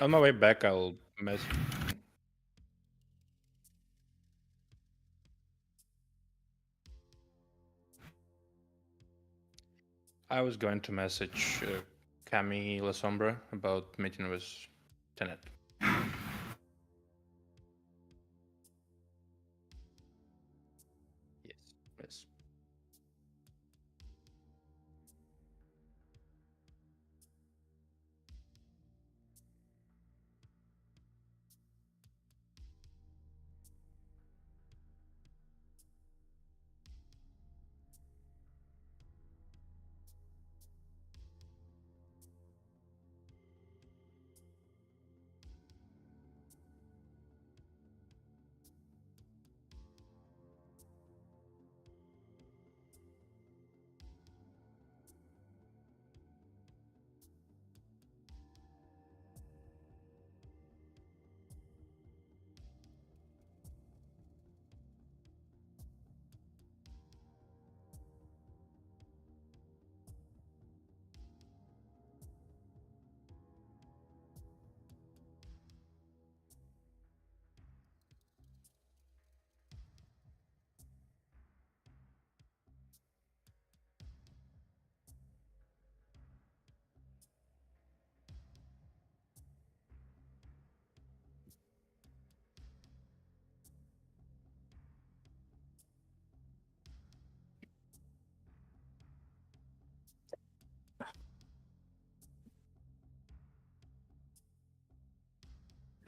On my way back, I'll mess. I was going to message Cami La Sombra about meeting with Tenet. Yes, yes.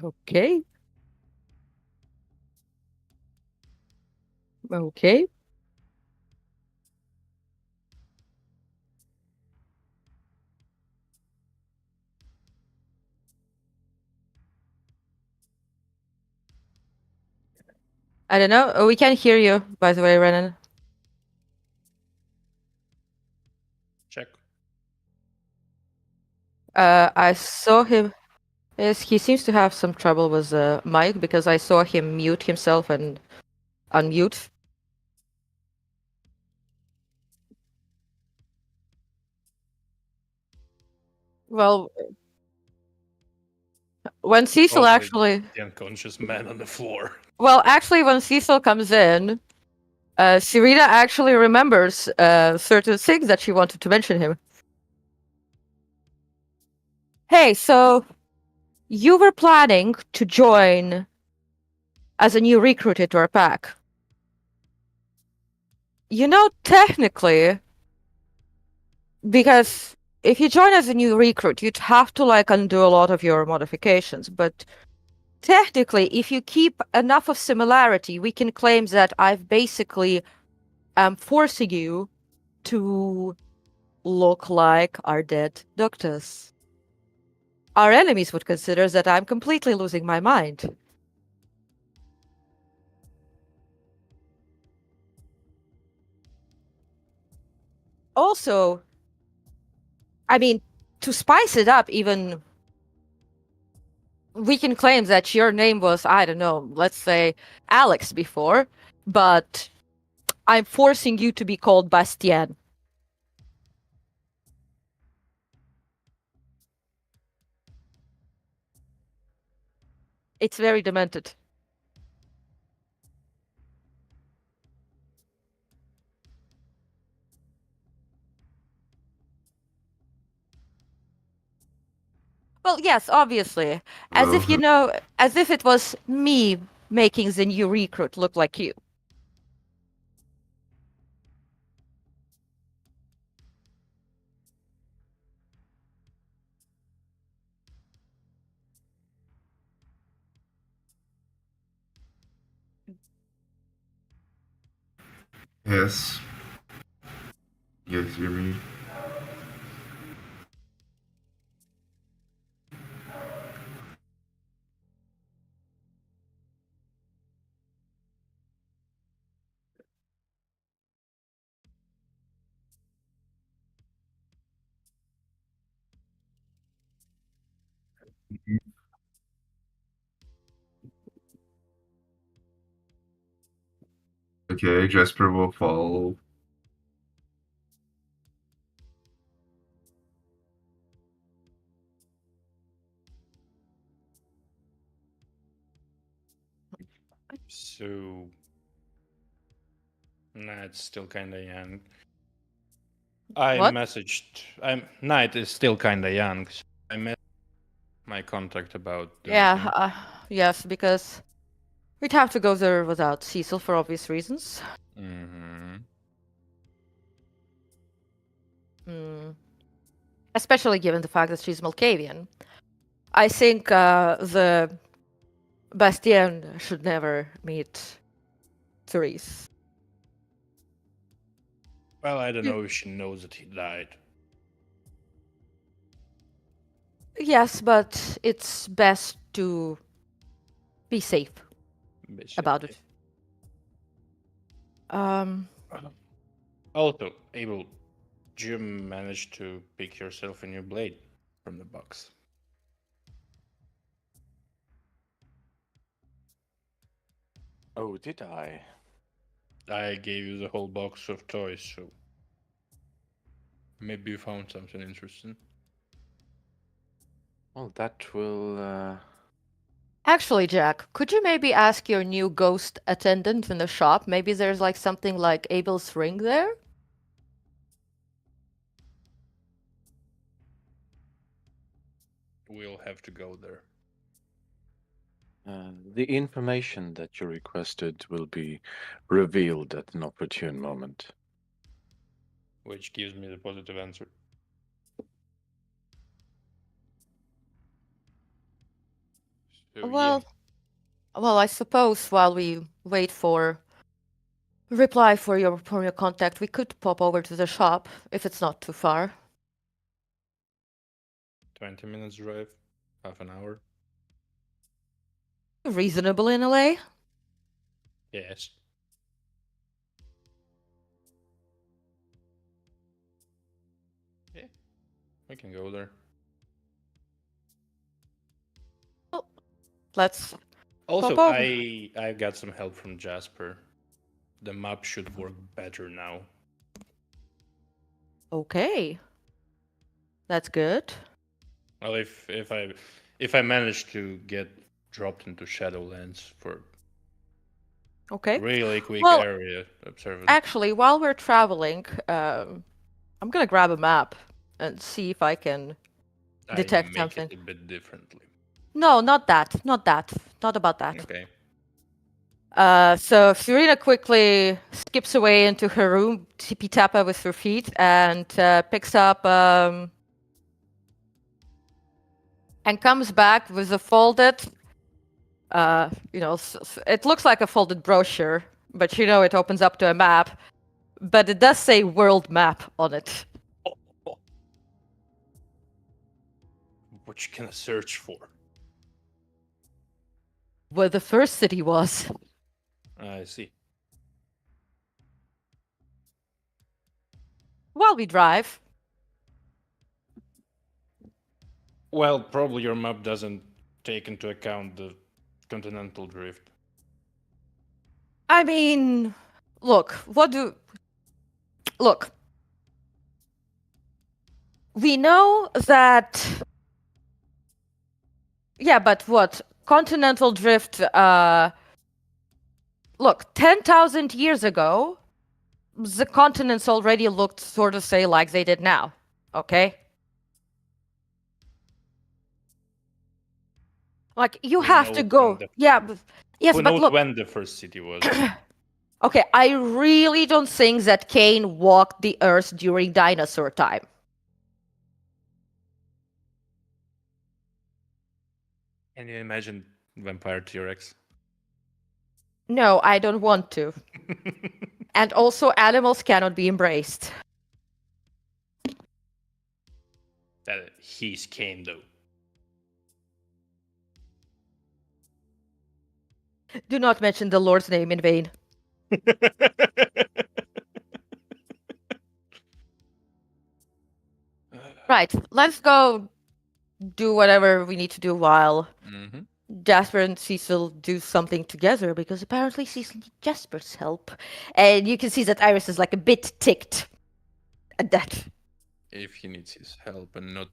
Okay. Okay. I don't know. We can't hear you, by the way, Renan. Check. I saw him. Yes, he seems to have some trouble with the mic because I saw him mute himself and unmute. Well, when Cecil Probably actually, the unconscious man on the floor. well, actually, when Cecil comes in, Serena actually remembers certain things that she wanted to mention him. Hey, so you were planning to join as a new recruit into our pack. You know, technically, because if you join as a new recruit, you'd have to like undo a lot of your modifications. But technically, if you keep enough of similarity, we can claim that I've basically forcing you to look like our dead doctors. Our enemies would consider that I'm completely losing my mind. Also, I mean, to spice it up, even we can claim that your name was, I don't know, let's say Alex before, but I'm forcing you to be called Bastien. It's very demented. Well, yes, obviously. As if you know, as if it was me making the new recruit look like you. Yes. You guys hear me? Okay, Jasper will follow. So, nah, it's still kind of young. I What? messaged. Night is still kind of young. So I messaged my contact about the Yeah, meeting. yes, because we'd have to go there without Cecil for obvious reasons. Mm-hmm. Especially given the fact that she's Malkavian. I think the Bastien should never meet Therese. Well, I don't know if she knows that he died. Yes, but it's best to be safe about it. Also, Abel, did you manage to pick yourself a new blade from the box? Oh, did I? I gave you the whole box of toys, so maybe you found something interesting. Well, that will. Actually, Jack, could you maybe ask your new ghost attendant in the shop? Maybe there's like something like Abel's ring there? We'll have to go there. The information that you requested will be revealed at an opportune moment. Which gives me the positive answer. So, Well, I suppose while we wait for reply for your contact, we could pop over to the shop if it's not too far. 20 minutes drive, half an hour. Reasonable in a way. Yes. Yeah, we can go there. Let's Also, pop over. I got some help from Jasper. The map should work better now. Okay. That's good. Well, if I manage to get dropped into Shadowlands for Okay. really quick Well, area observance, Actually, while we're traveling, I'm gonna grab a map and see if I can I detect make something. it a bit differently. No, not that. Not that. Not about that. Okay. So Serena quickly skips away into her room, tippy tappa with her feet, and picks up and comes back with a folded. It looks like a folded brochure, but it opens up to a map. But it does say world map on it. What you can search for? Where the first city was. I see. While we drive. Well, probably your map doesn't take into account the continental drift. I mean, look, look. We know that. Yeah, but what? Continental drift, look, 10,000 years ago, the continents already looked sort of say like they did now. Okay? Like, you Who have to knows go. when the- Yeah, yes, Who but knows look. when the first city was? Okay, I really don't think that Cain walked the earth during dinosaur time. Can you imagine Vampire T-Rex? No, I don't want to. And also, animals cannot be embraced. That he's Cain, though. Do not mention the Lord's name in vain. Right, let's go do whatever we need to do while Jasper and Cecil do something together, because apparently Cecil needs Jasper's help. And you can see that Iris is like a bit ticked at that. If he needs his help and not.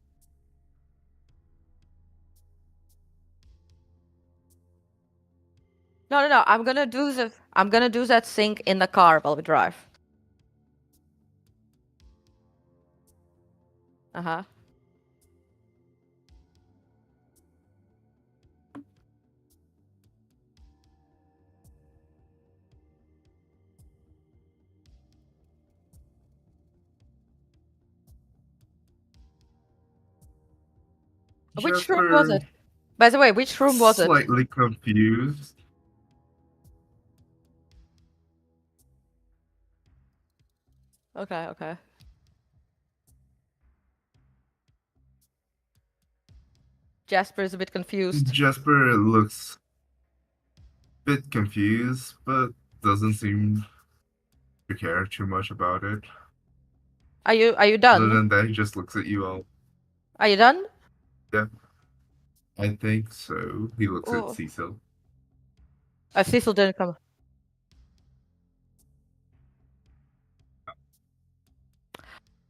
No. I'm gonna do that thing in the car while we drive. Uh-huh. Which room was it? By the way, which room was it? Slightly confused. Okay. Jasper is a bit confused. Jasper looks a bit confused, but doesn't seem to care too much about it. Are you Other done? than that, he just looks at you all. Are you done? I think so. He looks Oh. at Cecil. Cecil didn't come.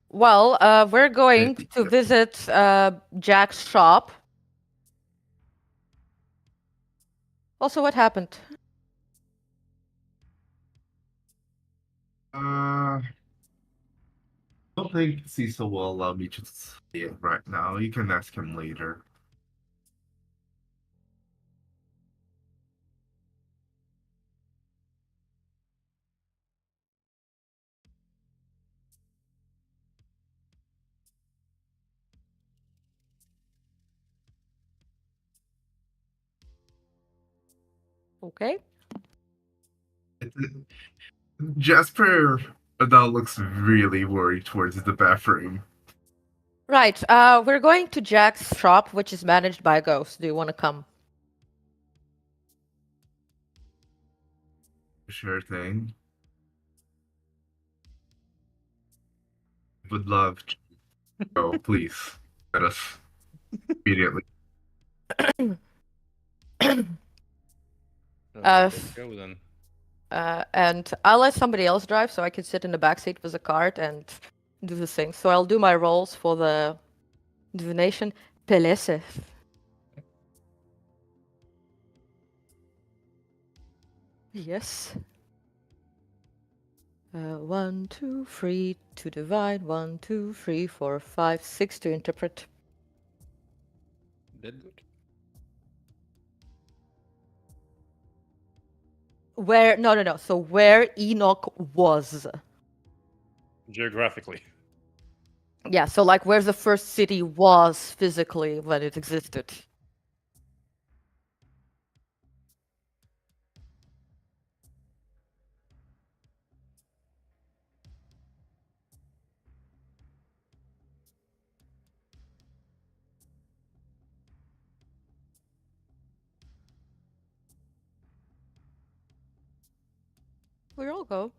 Well, we're going think to that- visit Jack's shop. Also, what happened? I don't think Cecil will allow me to say it right now. You can ask him later. Okay. Jasper now looks really worried towards the bathroom. Right. We're going to Jack's shop, which is managed by a ghost. Do you want to come? Sure thing. Would love to go, please. Let us immediately. Let's go then. And I'll let somebody else drive so I can sit in the backseat with a cart and do the thing. So I'll do my rolls for the divination. Pelesse. Yes. 1, 2, 3 to divine. 1, 2, 3, 4, 5, 6 to interpret. Did good. Where? No. So where Enoch was. Geographically. Yeah, so like where the first city was physically when it existed. We'll all go.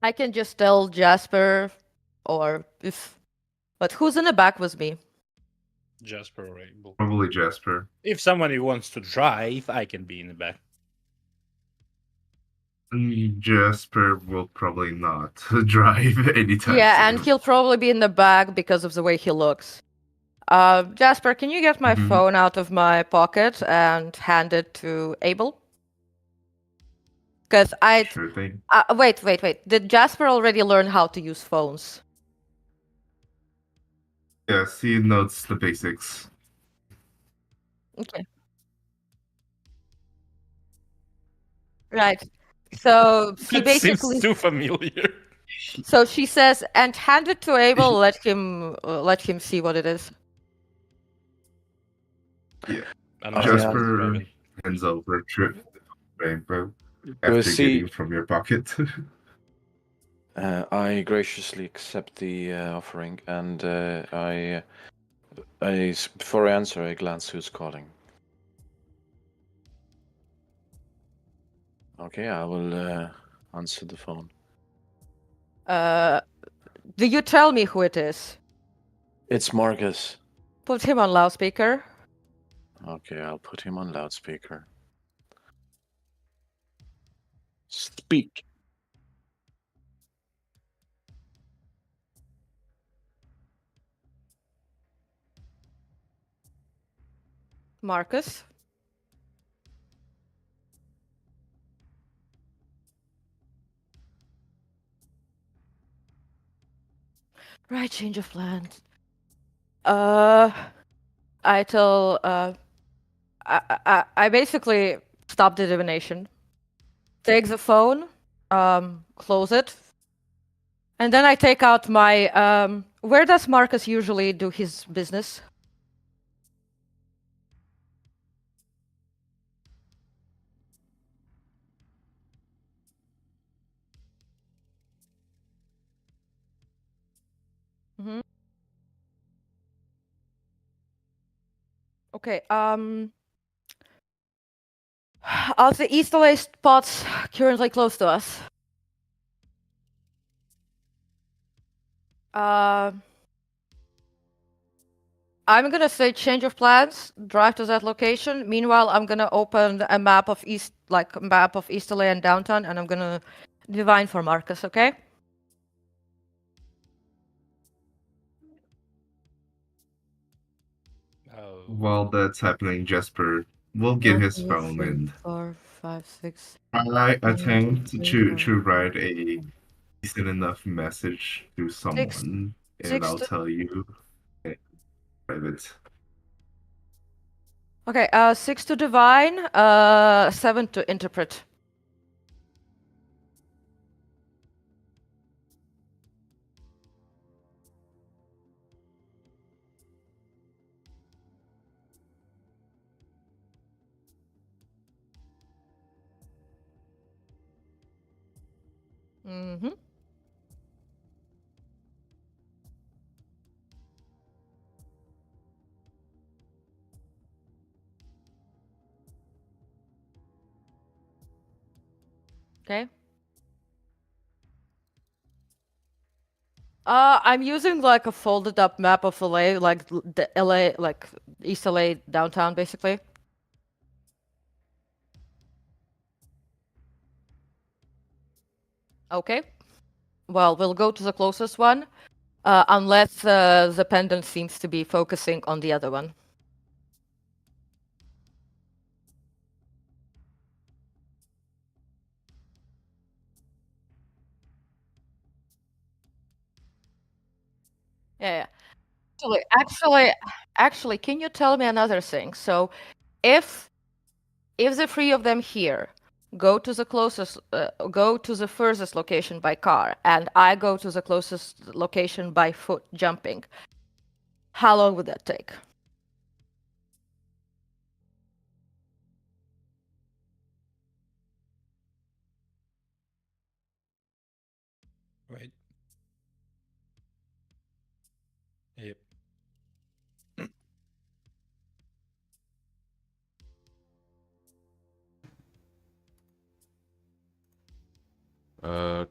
I can just tell Jasper, or if. But who's in the back with me? Jasper or Abel. Probably Jasper. If somebody wants to drive, I can be in the back. Jasper will probably not drive anytime Yeah, and soon. he'll probably be in the back because of the way he looks. Jasper, can you get my Mhm. phone out of my pocket and hand it to Abel? Because Sure thing. wait. Did Jasper already learn how to use phones? Yes, he notes the basics. Okay. Right. So she That seems basically. too familiar. So she says, and hand it to Abel. Let him see what it is. And Jasper hands over to Rainbow after getting from your pocket. I graciously accept the offering, and before I answer, I glance who's calling. Okay, I will answer the phone. Do you tell me who it is? It's Marcus. Put him on loudspeaker. Okay, I'll put him on loudspeaker. Speak. Marcus. Right, change of plans. I tell. I basically stop the divination. Take the phone. Close it. And then I take out my. Where does Marcus usually do his business? Mm-hmm. Okay. Are the Easterly spots currently close to us? I'm gonna say change of plans, drive to that location. Meanwhile, I'm gonna open a map of Easterly and downtown, and I'm gonna divine for Marcus. Okay. While that's happening, Jesper will get his phone and 4, 5, 6. I attempt three, to write a decent enough message to someone, and six I'll to- tell you in private. Okay. 6 to divine. 7 to interpret. Mm-hmm. Okay. I'm using like a folded up map of LA, like the LA, like East LA downtown, basically. Okay. Well, we'll go to the closest one, unless the pendant seems to be focusing on the other one. Yeah. Actually, can you tell me another thing? So, if the three of them here go to the furthest location by car, and I go to the closest location by foot jumping, how long would that take? Wait. Yep.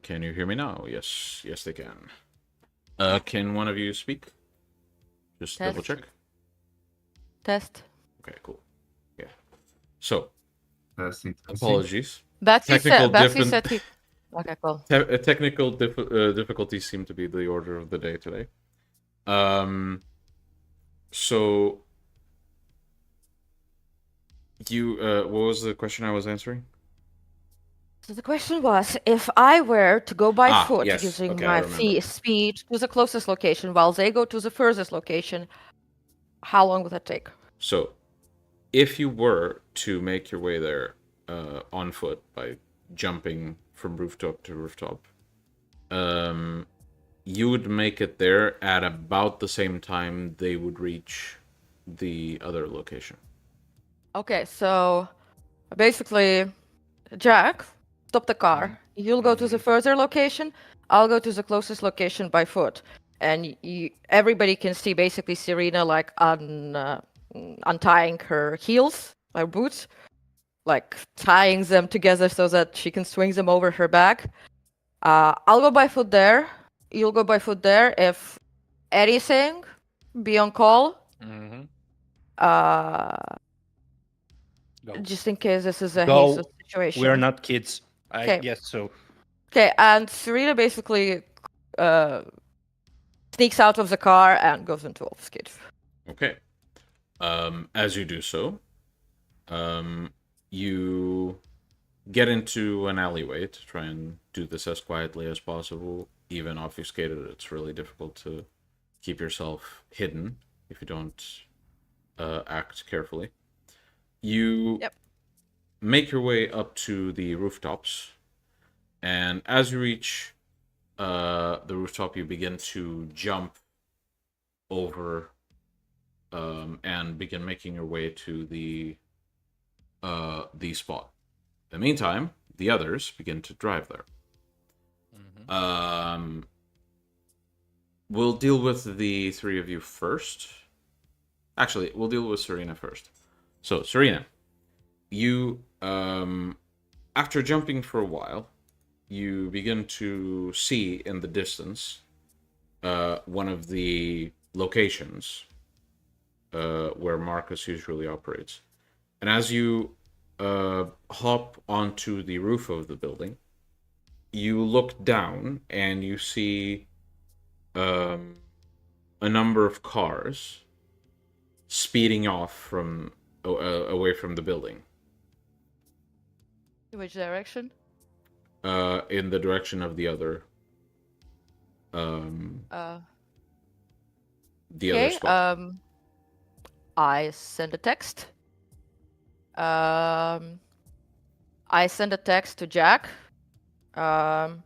Can you hear me now? Yes, yes, they can. Can one of you speak? Just Test. double check. Test. Okay, cool. Yeah. So, Testing. apologies. Betsy Technical said he. Okay, cool. Technical difficulties seem to be the order of the day today. So you, what was the question I was answering? So the question was, if I were to go by foot yes. using Okay, I my remember. speed to the closest location, while they go to the furthest location, how long would that take? So, if you were to make your way there on foot by jumping from rooftop to rooftop, you would make it there at about the same time they would reach the other location. Okay, so basically, Jack, stop the car. You'll go to the further location. I'll go to the closest location by foot, and everybody can see basically Serena like untying her heels, her boots, like tying them together so that she can swing them over her back. I'll go by foot there. You'll go by foot there. If anything, be on call. Mm-hmm. Go. Just in case this is a Go. Jesus situation. We're not kids. I Okay. guess so. Okay, and Serena basically sneaks out of the car and goes into obfuscate. Okay. As you do so, you get into an alleyway to try and do this as quietly as possible. Even obfuscated, it's really difficult to keep yourself hidden if you don't act carefully. You make your way up to the rooftops, and as you reach the rooftop, you begin to jump over and begin making your way to the spot. In the meantime, the others begin to drive there. Mm-hmm. We'll deal with the three of you first. Actually, we'll deal with Serena first. So, Serena, you, after jumping for a while, you begin to see in the distance one of the locations where Marcus usually operates. And as you hop onto the roof of the building, you look down and you see a number of cars speeding off from away from the building. In which direction? In the direction of the other Okay. other spot. I send a text. I send a text to Jack. And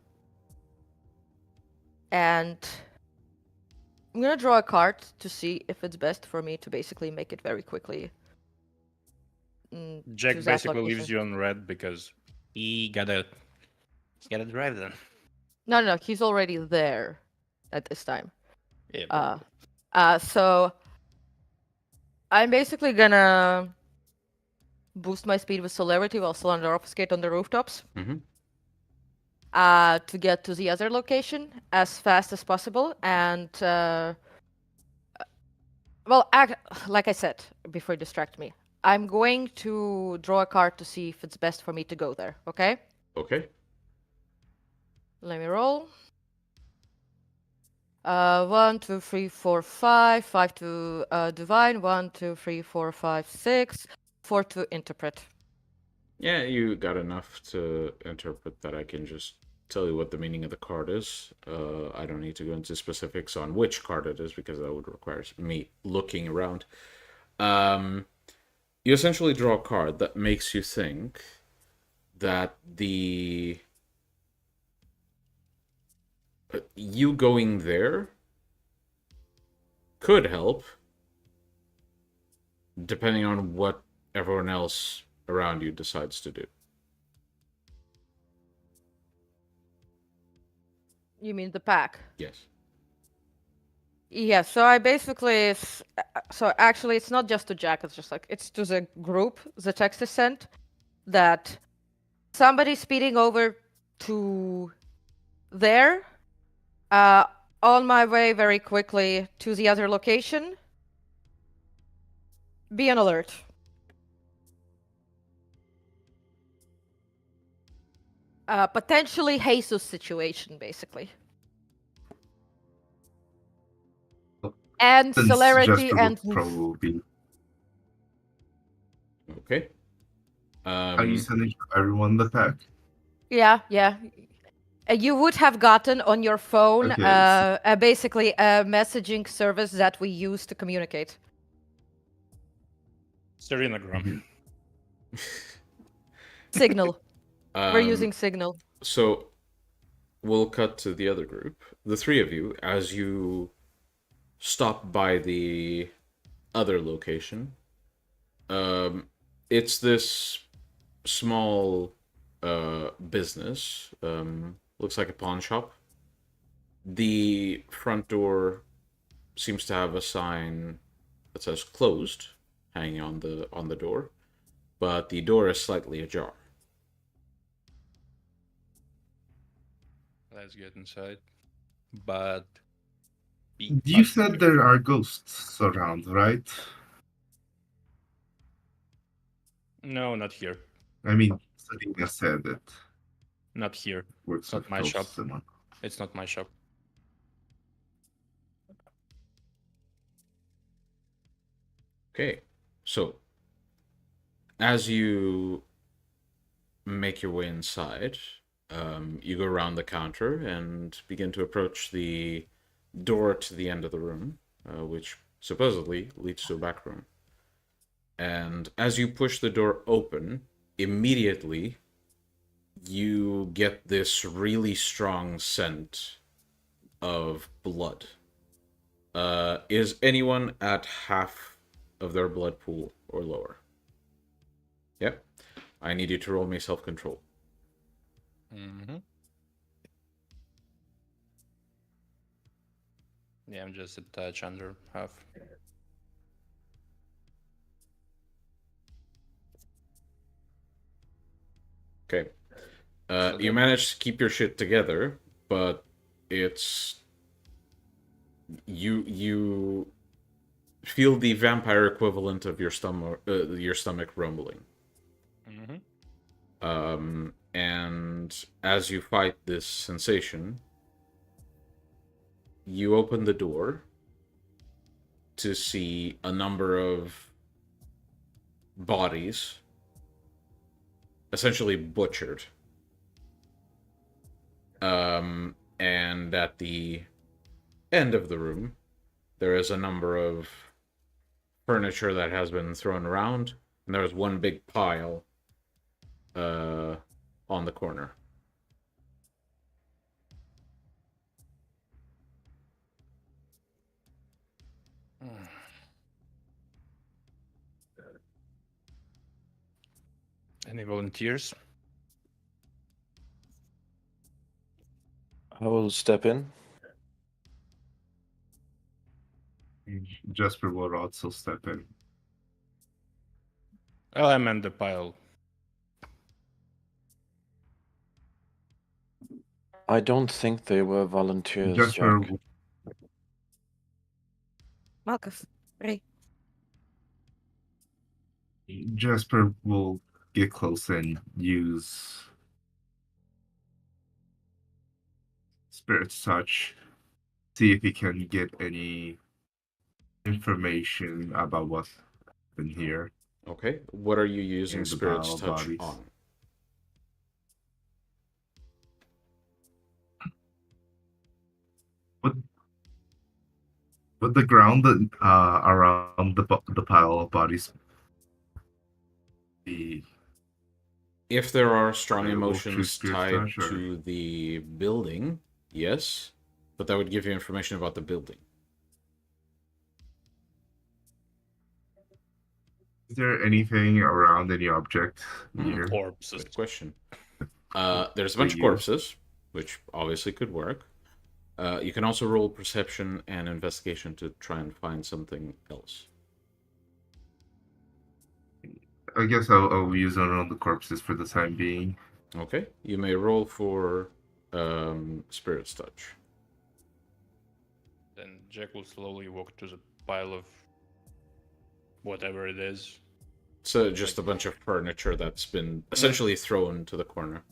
I'm gonna draw a card to see if it's best for me to basically make it very quickly. Jack to that basically leaves location. you on red because he gotta drive them. No, he's already there at this time. Yeah. So I'm basically gonna boost my speed with celerity while still under obfuscate on the rooftops. Mm-hmm. To get to the other location as fast as possible. And, like I said, before you distract me, I'm going to draw a card to see if it's best for me to go there, okay? Okay. Let me roll. 1, 2, 3, 4, 5. 5 to divine. 1, 2, 3, 4, 5, 6. 4 to interpret. Yeah, you got enough to interpret that I can just tell you what the meaning of the card is. I don't need to go into specifics on which card it is because that would require me looking around. You essentially draw a card that makes you think that you going there could help, depending on what everyone else around you decides to do. You mean the pack? Yes. Yeah, so I basically, so actually it's not just to Jack, it's just like, it's to the group, the text is sent, that somebody speeding over to there, on my way very quickly to the other location, be on alert. Potentially Jesus situation, basically. And Since celerity Jester and would probably be. Okay. Are you sending everyone the pack? yeah. You would have gotten on your phone Okay, basically a messaging service that we use to communicate. Serenagram. Signal. We're using Signal. So we'll cut to the other group. The three of you, as you stop by the other location, it's this small business. Looks like a pawn shop. The front door seems to have a sign that says closed hanging on the door. but the door is slightly ajar. Let's get inside. But You said there are ghosts around, right? no, not here. I mean, Selena said it Not here. works It's not with my shop. ghosts and whatnot. It's not my shop. Okay, so as you make your way inside, you go around the counter and begin to approach the door to the end of the room, which supposedly leads to a back room. And as you push the door open, immediately you get this really strong scent of blood. Is anyone at half of their blood pool or lower? Yep. I need you to roll me self-control. Mm-hmm. Yeah, I'm just a touch under half. Okay. So You that- manage to keep your shit together, but it's you feel the vampire equivalent of your stomach rumbling. Mm-hmm. And as you fight this sensation, you open the door to see a number of bodies essentially butchered. And at the end of the room, there is a number of furniture that has been thrown around, and there is one big pile on the corner. Any volunteers? I will step in. Jasper will also step in. Oh, I meant the pile. I don't think they were volunteers, Jasper, Jack. Marcus, ready? Jasper will get close and use Spirit's Touch. See if he can get any information about what's been here. Okay, what are you using And the Spirit's pile of Touch bodies. on? Would the ground that around the pile of bodies be If there are strong available through emotions Spirit's tied Touch, or- to the building, yes, but that would give you information about the building. Is there anything around any object here? Corpses. Good question. There's a bunch of you. corpses, which obviously could work. You can also roll perception and investigation to try and find something else. I guess I'll use one on the corpses for the time being. Okay, you may roll for Spirit's Touch. Then Jack will slowly walk to the pile of whatever it is. So just a bunch of furniture that's been essentially thrown to the corner.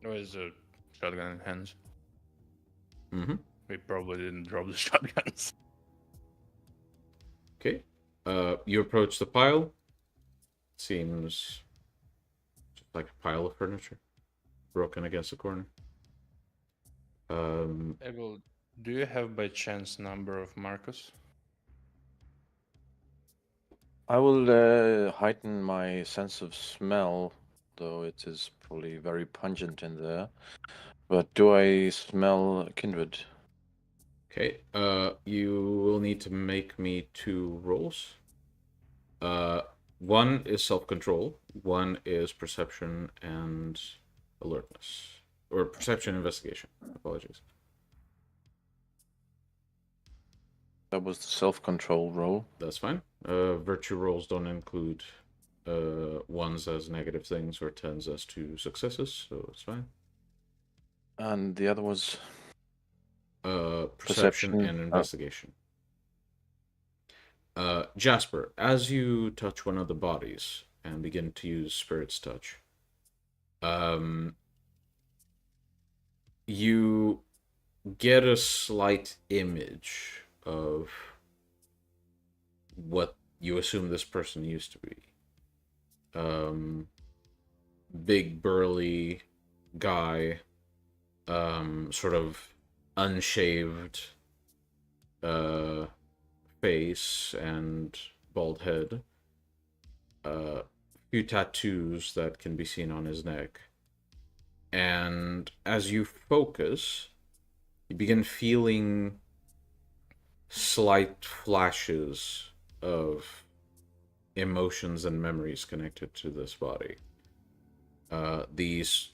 With a shotgun in hands. Mm-hmm. We probably didn't drop the shotguns. Okay. You approach the pile. Seems just like a pile of furniture broken against the corner. Evil, do you have by chance number of Marcus? I will heighten my sense of smell, though it is probably very pungent in there. But do I smell kindred? Okay. You will need to make me 2 rolls. One is self-control. One is perception and alertness, or perception investigation. Apologies. That was the self-control roll. That's fine. Virtue rolls don't include ones as negative things or tens as two successes, so it's fine. And the other was Perception Perception. and Oh. investigation. Jasper, as you touch one of the bodies and begin to use Spirit's Touch, you get a slight image of what you assume this person used to be. Big burly guy, sort of unshaved face and bald head, few tattoos that can be seen on his neck. And as you focus, you begin feeling slight flashes of emotions and memories connected to this body. These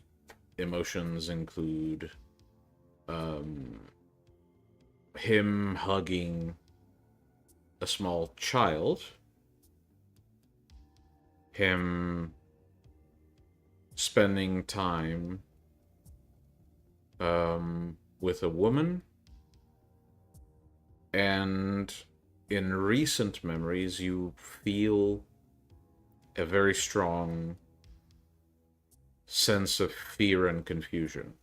emotions include him hugging a small child, him spending time with a woman, and in recent memories you feel a very strong sense of fear and confusion.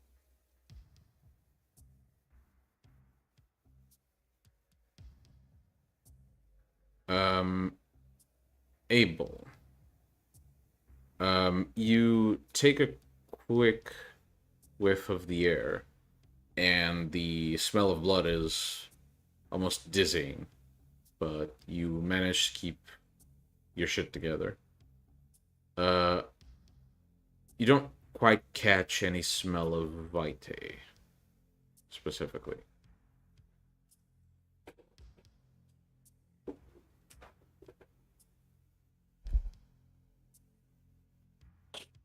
Abel, you take a quick whiff of the air, and the smell of blood is almost dizzying, but you manage to keep your shit together. You don't quite catch any smell of Vitae, specifically.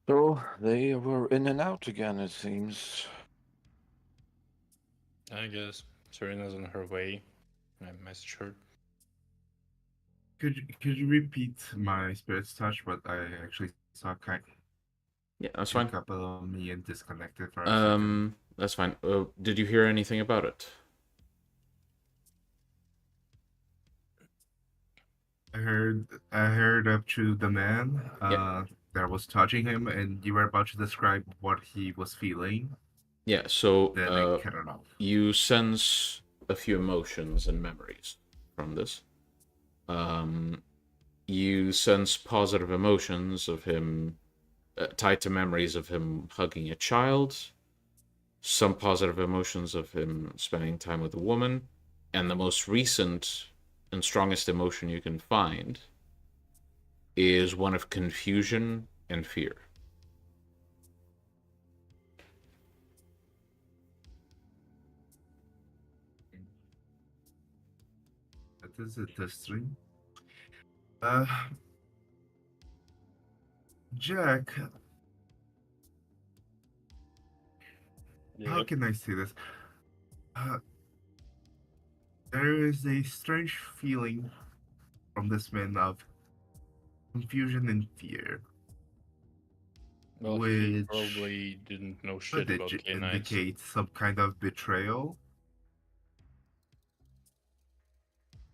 So they were in and out again, it seems. I guess Serena's on her way. I messaged her. Could you repeat my Spirit's Touch? But I actually saw kind Yeah, that's fine. up on me and disconnected for a second. That's fine. Did you hear anything about it? I heard up to the man that was touching him, and you were about to describe what he was feeling. Yeah, so Then I cut it off. you sense a few emotions and memories from this. You sense positive emotions of him tied to memories of him hugging a child, some positive emotions of him spending time with a woman, and the most recent and strongest emotion you can find is one of confusion and fear. That is a testing. Jack, how can I say this? There is a strange feeling from this man of confusion and fear. Well, he Which probably didn't know could shit about K-Knights. indicate some kind of betrayal.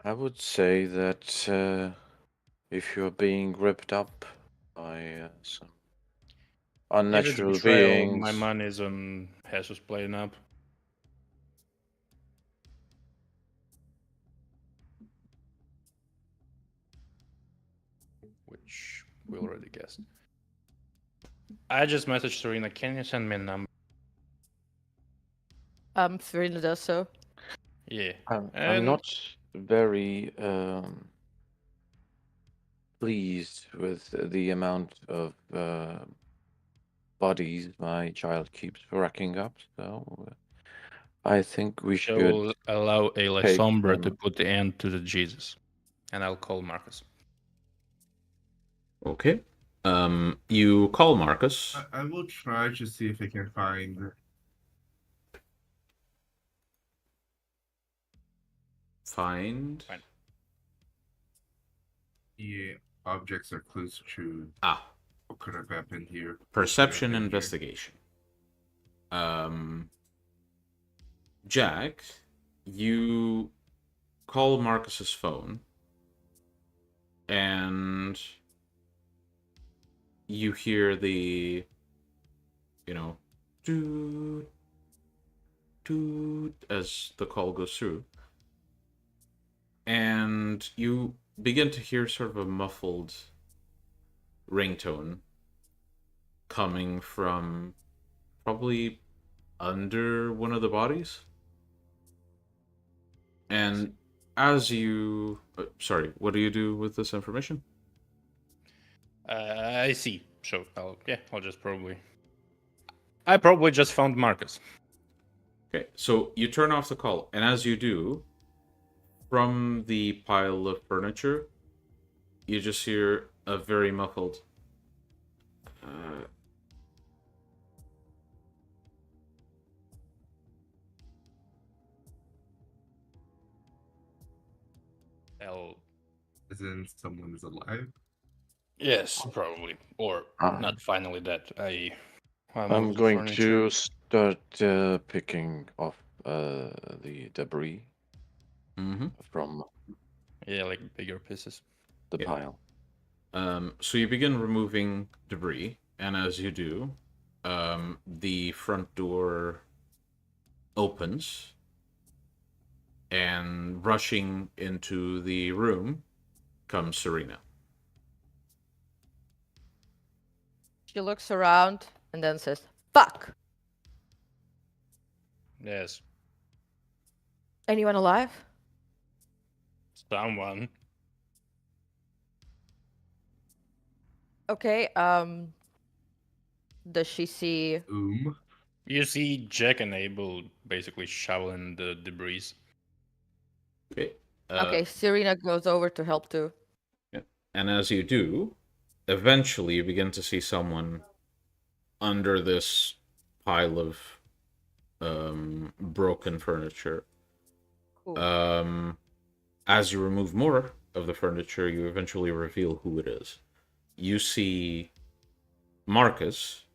I would say that if you're being ripped up by some If it's unnatural betrayal, beings, my money's on Jesus playing up. Which we already guessed. I just messaged Serena. Can you send me a number? Serena does so. Yeah. I'm And not very pleased with the amount of bodies my child keeps racking up. So I think we I should. will allow a La take Sombra to them. put the end to the Jesus. And I'll call Marcus. Okay. You call Marcus. I will try to see if I can find find. Fine. The objects are clues to Ah, what could have happened here. perception Could have been here. investigation. Jack, you call Marcus's phone, and you hear the, doot, doot, as the call goes through. And you begin to hear sort of a muffled ringtone coming from probably under one of the bodies. And as you... sorry, what do you do with this information? I see. So I'll just probably. I probably just found Marcus. Okay, so you turn off the call, and as you do, from the pile of furniture, you just hear a very muffled... Isn't someone is alive? Yes, probably, or not finally dead. I'm moved the going furniture. to start picking off the debris from Yeah, like bigger pieces. the Yeah. pile. So you begin removing debris, and as you do, the front door opens, and rushing into the room comes Serena. She looks around and then says, "Fuck! Yes, Anyone alive?" someone. Okay, does she see... You see Jack and Abel basically shoveling the debris. Okay. Okay, Serena goes over to help too. Yeah. And as you do, eventually you begin to see someone under this pile of broken furniture. Cool. As you remove more of the furniture, you eventually reveal who it is. You see Marcus,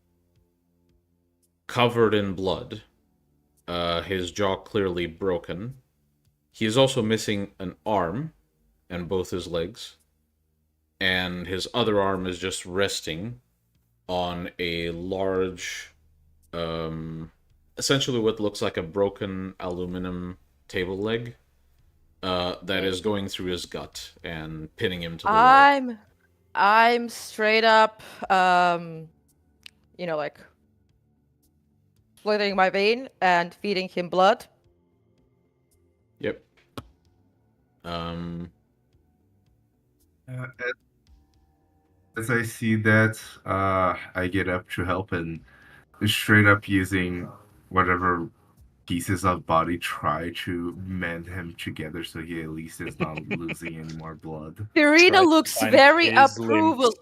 covered in blood, his jaw clearly broken. He is also missing an arm and both his legs, and his other arm is just resting on a large, essentially what looks like a broken aluminum table leg that is going through his gut and pinning him to the wall. I'm straight up, like slitting my vein and feeding him blood. Yep. As I see that, I get up to help and straight up using whatever pieces of body try to mend him together so he at least is not losing any more blood. Serena Try to looks find very his approval. limbs.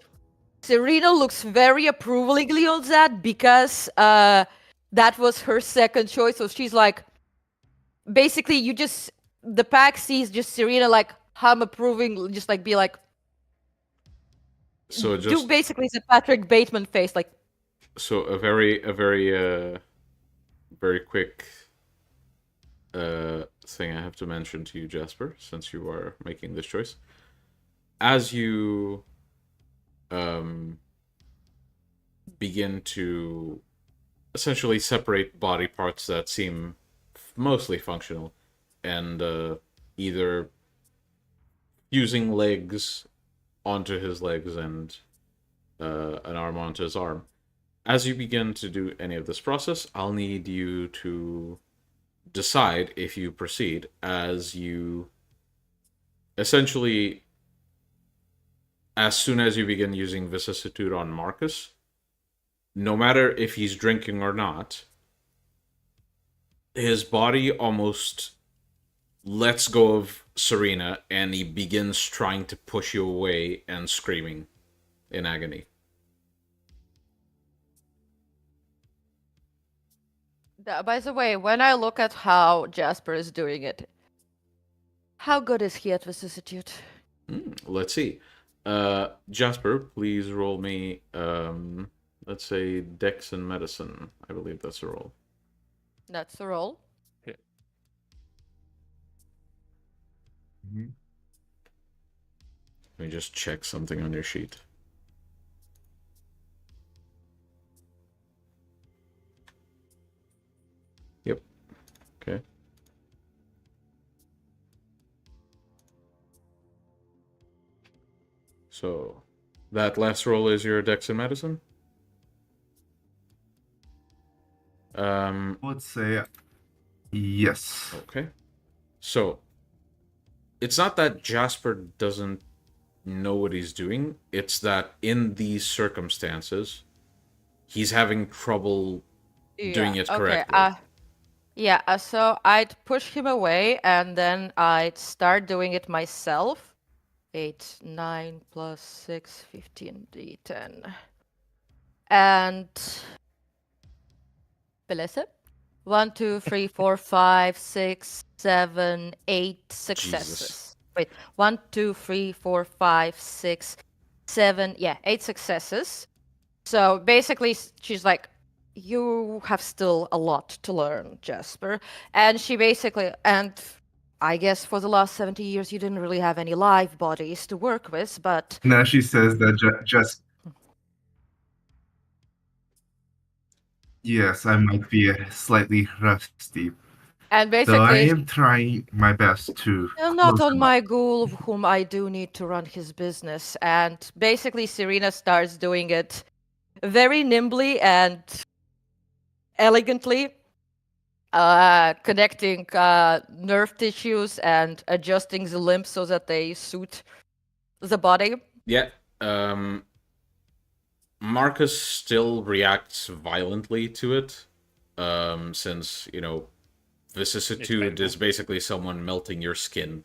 Serena looks very approvingly on that because that was her second choice. So she's like, basically, the pack sees just Serena like hum approving, just like be like, So do just basically the Patrick Bateman face, like. so a very very quick thing I have to mention to you, Jasper, since you are making this choice. As you begin to essentially separate body parts that seem mostly functional and either using legs onto his legs and an arm onto his arm. As you begin to do any of this process, I'll need you to decide if you proceed as you essentially, as soon as you begin using vicissitude on Marcus, no matter if he's drinking or not, his body almost lets go of Serena and he begins trying to push you away and screaming in agony. By the way, when I look at how Jasper is doing it, How good is he at vicissitude? Let's see. Jasper, please roll me, let's say Dex and Medicine. I believe that's a roll. That's the roll. Mhm. Let me just check something on your sheet. Yep. Okay. So, that last roll is your Dex and Medicine? Let's say yes. Okay. So, it's not that Jasper doesn't know what he's doing, it's that in these circumstances, he's having trouble doing it correctly. Okay, so I'd push him away and then I'd start doing it myself. 8, 9 plus 6, 15, d10. And... Belese? 1, 2, 3, 4, 5, 6, 7, 8 successes. Jesus. Wait, 1, 2, 3, 4, 5, 6, 7, 8 successes. So basically, she's like, you have still a lot to learn, Jasper. And she basically, and I guess for the last 70 years, you didn't really have any live bodies to work with, but Now she says that just yes, I might be slightly rusty, and though I basically, am trying my best to well, close not on them my up. ghoul, whom I do need to run his business. And basically, Serena starts doing it very nimbly and elegantly, connecting nerve tissues and adjusting the limbs so that they suit the body. Yeah. Marcus still reacts violently to it, since, vicissitude is basically someone melting your skin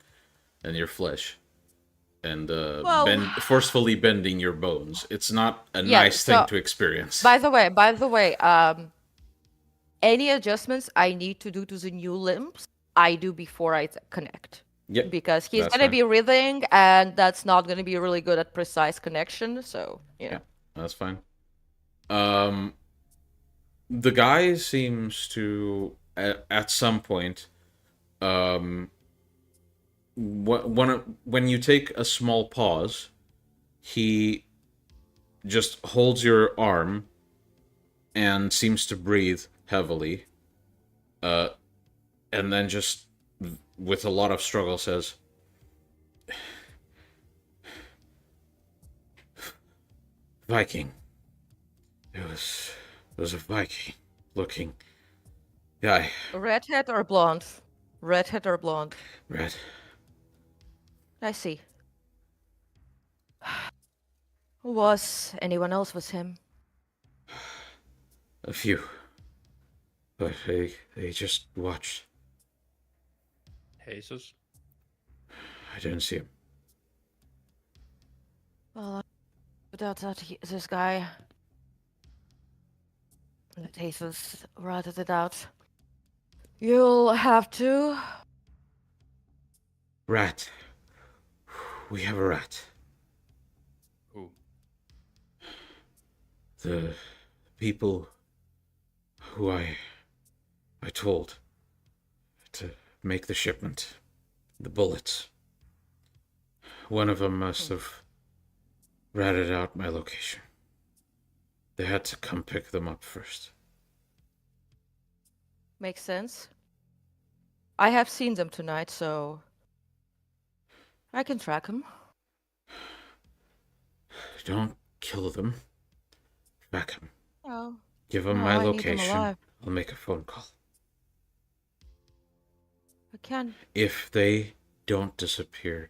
and your flesh and Well, forcefully bending your bones. It's not a yeah, nice thing to experience. By the way, any adjustments I need to do to the new limbs, I do before I connect. Yep. Because he's that's gonna fine. be writhing, and that's not gonna be really good at precise connection. So Yeah, that's fine. The guy seems to at some point, when you take a small pause, he just holds your arm and seems to breathe heavily, and then just with a lot of struggle says, Viking. It was a Viking looking guy. redhead or blonde? Redhead or blonde? Red. I see. Was anyone else with him? A few. But they just watched. Jesus. I didn't see him. Well, without that, this guy. Let Jesus rather it out. You'll have to. Rat. We have a rat. Who? The people who I told to make the shipment. The bullets. One of them must have ratted out my location. They had to come pick them up first. Makes sense. I have seen them tonight, so I can track them. Don't kill them. Track them. Oh. Give them No, my I need them location. alive. I'll make a phone call. I can. If they don't disappear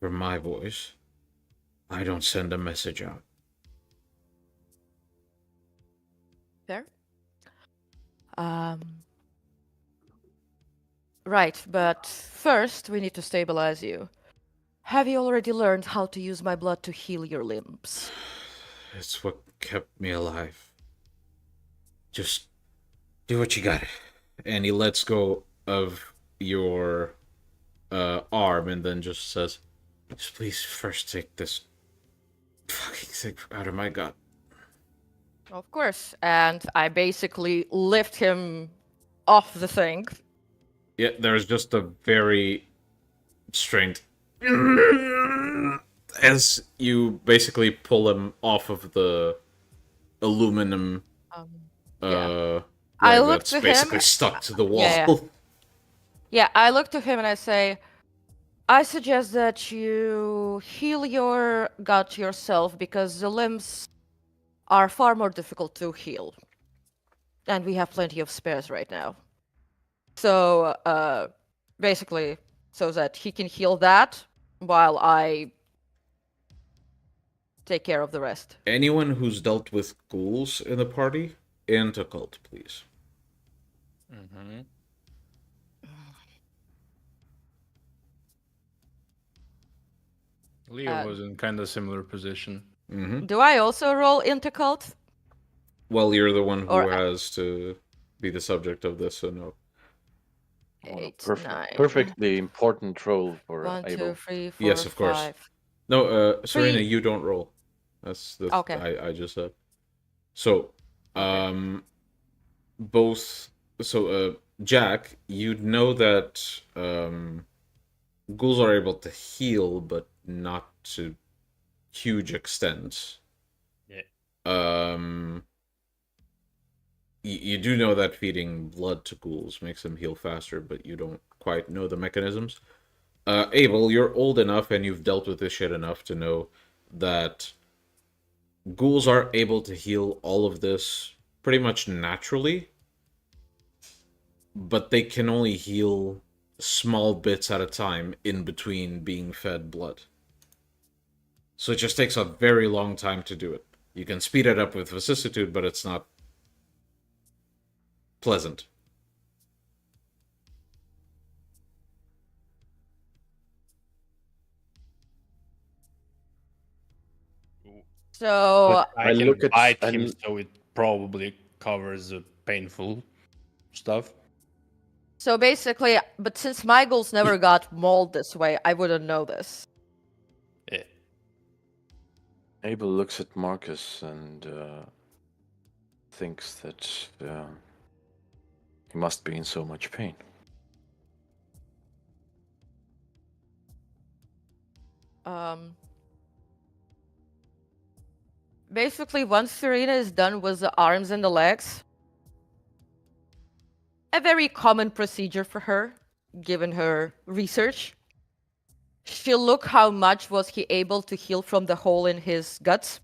from my voice, I don't send a message out. Fair. Right, but first we need to stabilize you. Have you already learned how to use my blood to heal your limbs? It's what kept me alive. Just do what you got. And he lets go of your arm and then just says, "Just please first take this fucking thing out of my gut." Of course. And I basically lift him off the thing. Yeah, there's just a very strained as you basically pull him off of the aluminum Um, uh I leg look that's to him. basically stuck to the wall. Yeah. Yeah, I look to him and I say, I suggest that you heal your gut yourself because the limbs are far more difficult to heal. And we have plenty of spares right now. So, basically, so that he can heal that while I take care of the rest. Anyone who's dealt with ghouls in the party, into cult, please. Mm-hmm. Leo was in kind of similar position. Mm-hmm. Do I also roll into cult? Well, you're the one who Or- has to be the subject of this, so no. Well, 8, 9. perfectly important role for 1, 2, Abel. 3, 4, Yes, of course. 5. No, Serena, 3. you don't roll. That's Okay. I just said. So, Okay. both. So, Jack, you'd know that ghouls are able to heal, but not to huge extents. Yeah. You do know that feeding blood to ghouls makes them heal faster, but you don't quite know the mechanisms. Abel, you're old enough and you've dealt with this shit enough to know that ghouls are able to heal all of this pretty much naturally, but they can only heal small bits at a time in between being fed blood. So it just takes a very long time to do it. You can speed it up with vicissitude, but it's not pleasant. So, But I I can look at- bite I him, l- so it probably covers the painful stuff. so basically, but since my ghouls never got mauled this way, I wouldn't know this. Yeah. Abel looks at Marcus and thinks that he must be in so much pain. Basically, once Serena is done with the arms and the legs, a very common procedure for her, given her research, she'll look how much was he able to heal from the hole in his guts,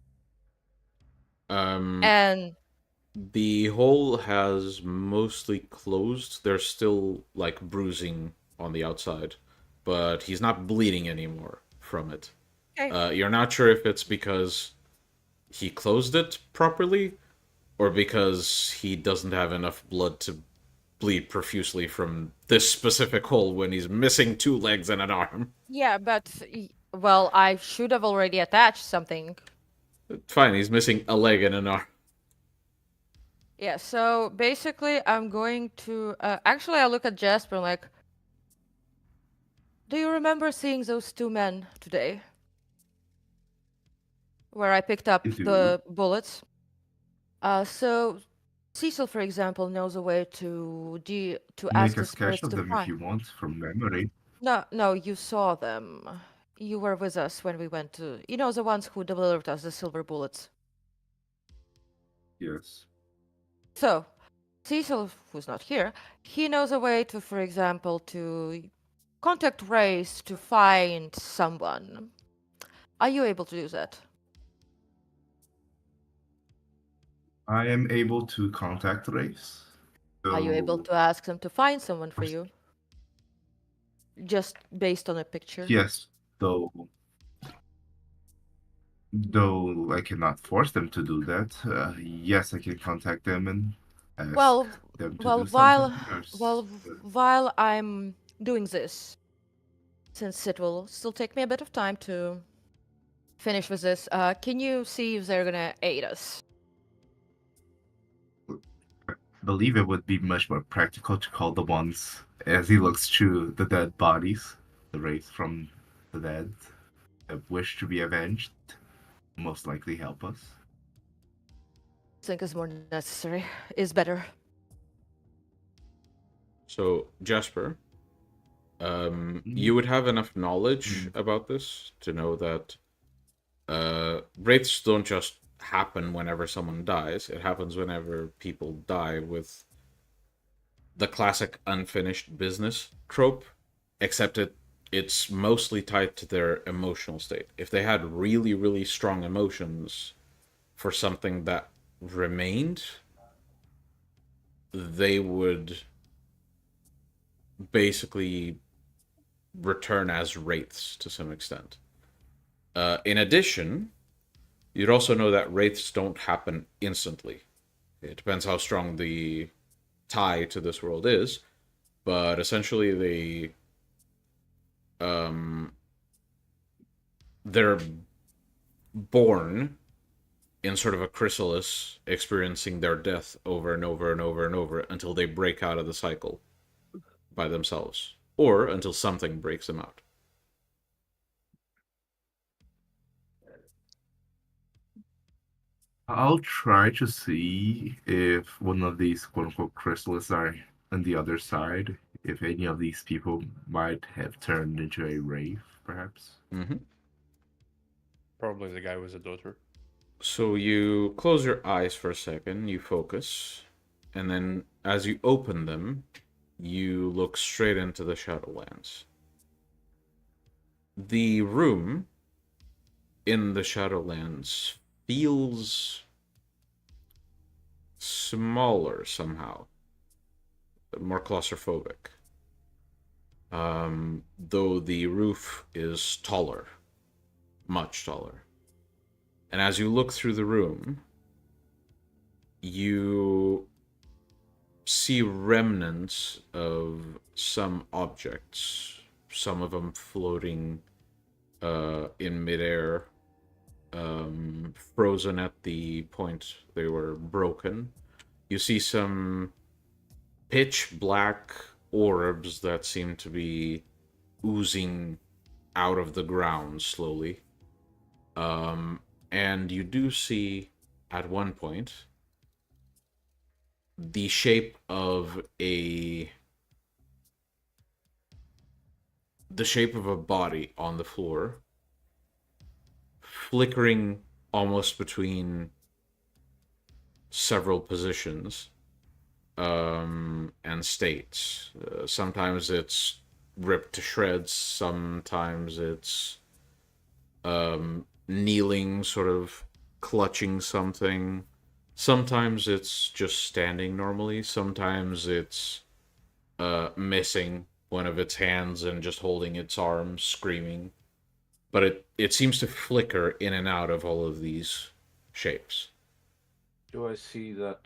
and The hole has mostly closed. There's still like bruising on the outside, but he's not bleeding anymore from it. Okay. You're not sure if it's because he closed it properly or because he doesn't have enough blood to bleed profusely from this specific hole when he's missing 2 legs and an arm. yeah, but well, I should have already attached something. Fine, he's missing a leg and an arm. Yeah, so basically, I'm going to. Actually, I look at Jasper and like, do you remember seeing those 2 men today? Where I picked up I do. the bullets. So Cecil, for example, knows a way to ask Make a the sketch spirits of to them find. if you want from memory. No, you saw them. You were with us when we went to. You know, the ones who delivered us the silver bullets. Yes. So, Cecil, who's not here, he knows a way to, for example, to contact Race to find someone. Are you able to do that? I am able to contact Race. Are you able So, to ask them to find someone for you? Just based on a picture? Yes, though I cannot force them to do that. Yes, I can contact them and ask Well, them to well, do something. while I'm doing this, since it will still take me a bit of time to finish with this, can you see if they're gonna aid us? Believe it would be much more practical to call the ones as he looks through the dead bodies. the wraith from the dead that wish to be avenged most likely help us. Think is more necessary. Is better. So, Jasper, you would have enough knowledge about this to know that wraiths don't just happen whenever someone dies. It happens whenever people die with the classic unfinished business trope, except it's mostly tied to their emotional state. If they had really, really strong emotions for something that remained, they would basically return as wraiths to some extent. In addition, you'd also know that wraiths don't happen instantly. It depends how strong the tie to this world is, but essentially they're born in sort of a chrysalis, experiencing their death over and over and over and over until they break out of the cycle by themselves, or until something breaks them out. I'll try to see if one of these quote unquote crystals are on the other side, if any of these people might have turned into a wraith, perhaps. Mm-hmm. Probably the guy with the daughter. So you close your eyes for a second, you focus, and then as you open them, you look straight into the Shadowlands. The room in the Shadowlands feels smaller somehow, more claustrophobic. Though the roof is taller, much taller. And as you look through the room, you see remnants of some objects, some of them floating in midair, frozen at the point they were broken. You see some pitch black orbs that seem to be oozing out of the ground slowly. And you do see at one point the shape of a body on the floor, flickering almost between several positions and states. Sometimes it's ripped to shreds, sometimes it's kneeling, sort of clutching something. Sometimes it's just standing normally. Sometimes it's missing one of its hands and just holding its arms, screaming. But it seems to flicker in and out of all of these shapes. Do I see that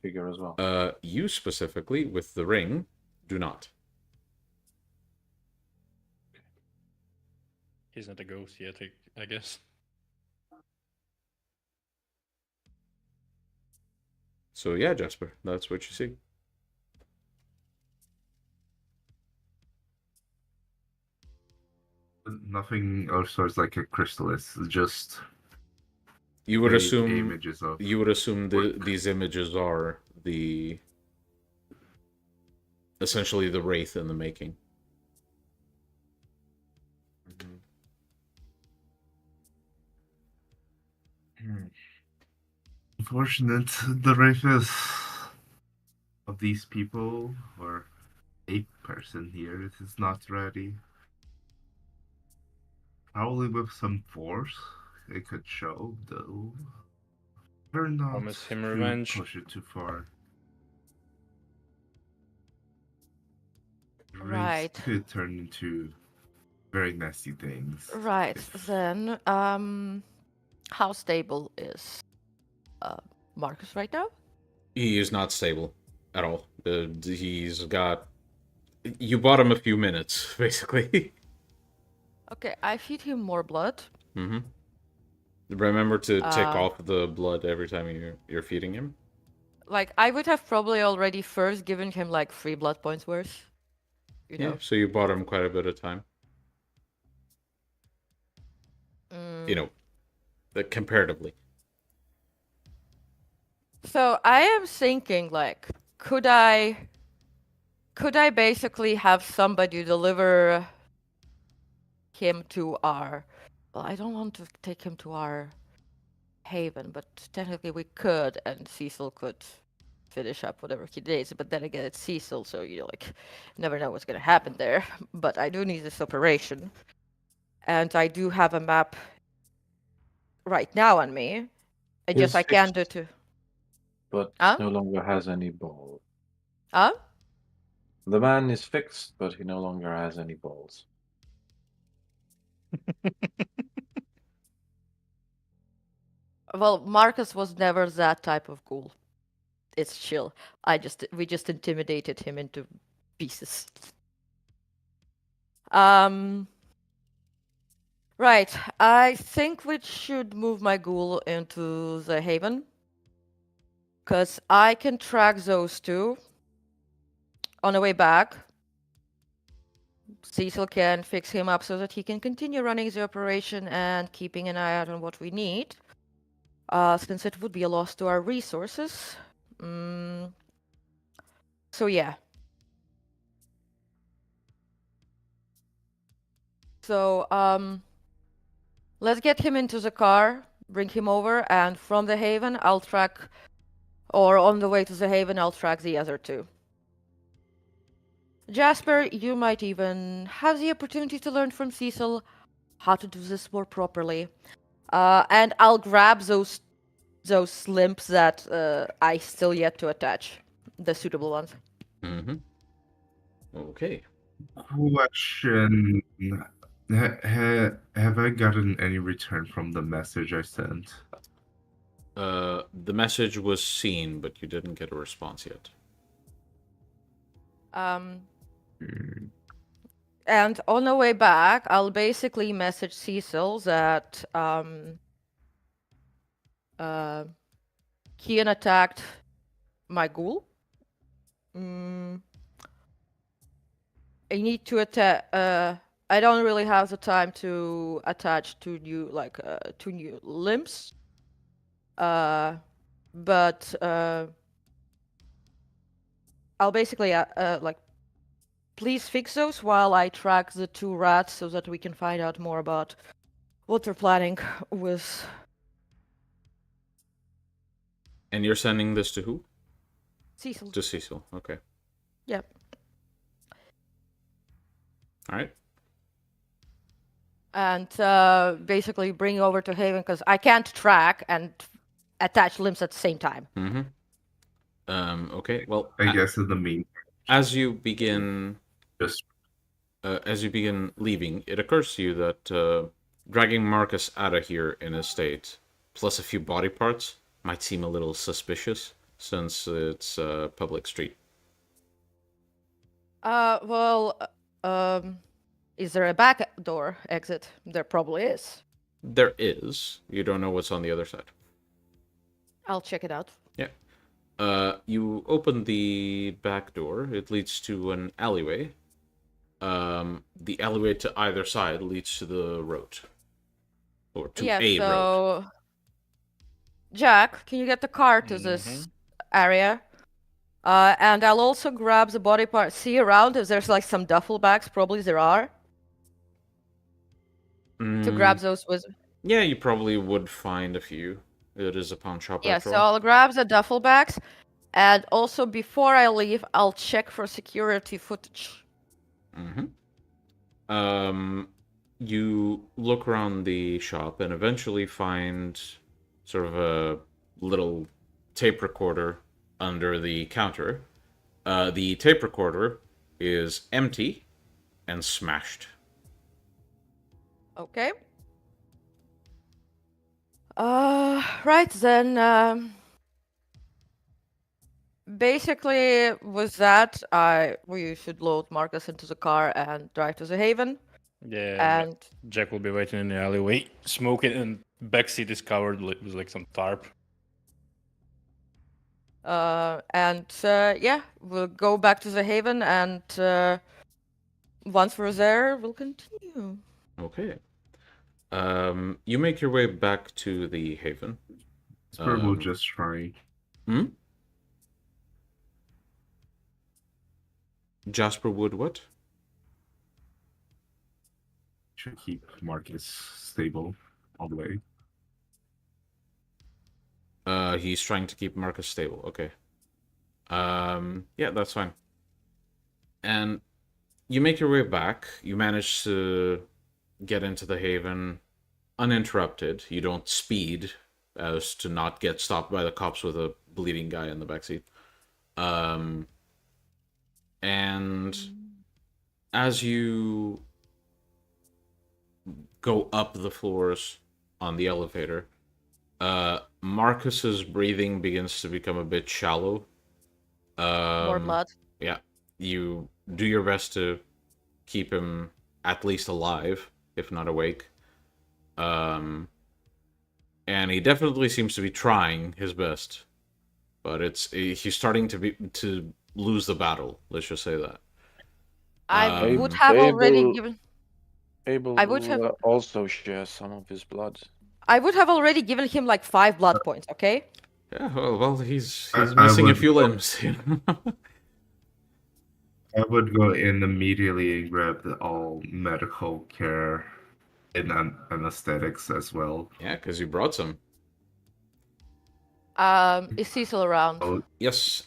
figure as well? You specifically, with the ring, do not. He's not a ghost yet, I guess. So yeah, Jasper, that's what you see. Nothing of sorts like a chrysalis, just You would assume images of. these images are essentially the wraith in the making. Unfortunate, the wraiths of these people, or a person here, is not ready. Probably with some force, it could show, though. Better not Promise him to revenge. push it too far. Right. Wraiths could turn into very nasty things. Right, if- then, how stable is Marcus right now? He is not stable at all. He's got. You bought him a few minutes, basically. Okay, I feed him more blood. Mm-hmm. Remember to take Uh, off the blood every time you're feeding him. Like, I would have probably already first given him like 3 blood points worth. you Yeah, know. so you bought him quite a bit of time. Mm. You know, comparatively. So I am thinking, like, could I basically have somebody deliver him to our? Well, I don't want to take him to our haven, but technically we could, and Cecil could finish up whatever he needs. But then again, it's Cecil, so you like never know what's gonna happen there. But I do need this operation, and I do have a map right now on me. I He's I can do fixed, to. but Huh? no longer has any balls. Huh? The man is fixed, but he no longer has any balls. Well, Marcus was never that type of ghoul. It's chill. We just intimidated him into pieces. Right. I think we should move my ghoul into the haven. Because I can track those two. On the way back, Cecil can fix him up so that he can continue running the operation and keeping an eye out on what we need. Since it would be a loss to our resources. So yeah. So, let's get him into the car, bring him over, and from the haven, I'll track, or on the way to the haven, I'll track the other two. Jasper, you might even have the opportunity to learn from Cecil how to do this more properly. And I'll grab those limps that I still yet to attach, the suitable ones. Mm-hmm. Okay. Question. Have I gotten any return from the message I sent? The message was seen, but you didn't get a response yet. And on the way back, I'll basically message Cecil that Kian attacked my ghoul. I need to attack. I don't really have the time to attach two new limbs. But I'll basically please fix those while I track the two rats so that we can find out more about what they're planning with. And you're sending this to who? Cecil. To Cecil. Okay. Yep. All right. And basically bring over to Haven because I can't track and attach limbs at the same time. Mm-hmm. Okay. Well, I guess in the meantime, as you begin just leaving, it occurs to you that dragging Marcus out of here in a state, plus a few body parts, might seem a little suspicious since it's a public street. Is there a back door exit? There probably is. There is. You don't know what's on the other side. I'll check it out. Yeah. You open the back door. It leads to an alleyway. The alleyway to either side leads to the road. Or to a road. Jack, can you get the car to this area? And I'll also grab the body part. See around if there's like some duffel bags. Probably there are. To grab those with. Yeah, you probably would find a few. It is a pawn shop. Yeah, after so all. I'll grab the duffel bags. And also before I leave, I'll check for security footage. You look around the shop and eventually find sort of a little tape recorder under the counter. The tape recorder is empty and smashed. Okay. Right then. Basically, with that, we should load Marcus into the car and drive to the Haven. Yeah, And Jack will be waiting in the alleyway, smoking, and backseat is covered with like some tarp. yeah, we'll go back to the Haven and Once we're there, we'll continue. Okay. You make your way back to the Haven. Jasper will just try. Jasper would what? To keep Marcus stable all the way. He's trying to keep Marcus stable. Okay. Yeah, that's fine. And you make your way back. You manage to get into the Haven uninterrupted. You don't speed as to not get stopped by the cops with a bleeding guy in the backseat. And as you go up the floors on the elevator, Marcus's breathing begins to become a bit shallow. More blood. Yeah, you do your best to keep him at least alive, if not awake. And he definitely seems to be trying his best, but he's starting to lose the battle. Let's just say that. I would have already Abel- given. Abel I would will have- also share some of his blood. I would have already given him like 5 blood points. Okay. Yeah, well, he's I missing a would- few limbs. You know? I would go in immediately and grab all medical care and anesthetics as well. Yeah, because you brought some. Is Cecil around? Oh, Yes,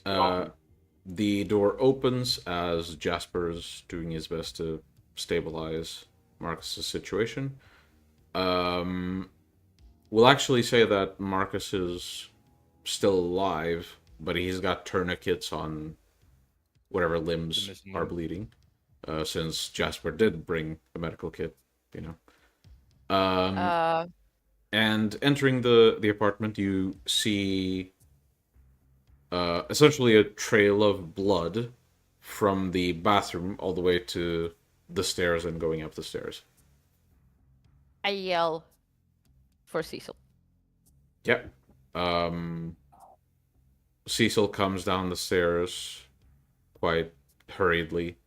the door opens as Jasper's doing his best to stabilize Marcus's situation. We'll actually say that Marcus is still alive, but he's got tourniquets on whatever limbs missing are limb. bleeding, since Jasper did bring a medical kit, you know. And entering the apartment, you see essentially a trail of blood from the bathroom all the way to the stairs and going up the stairs. I yell for Cecil. Yep. Cecil comes down the stairs quite hurriedly,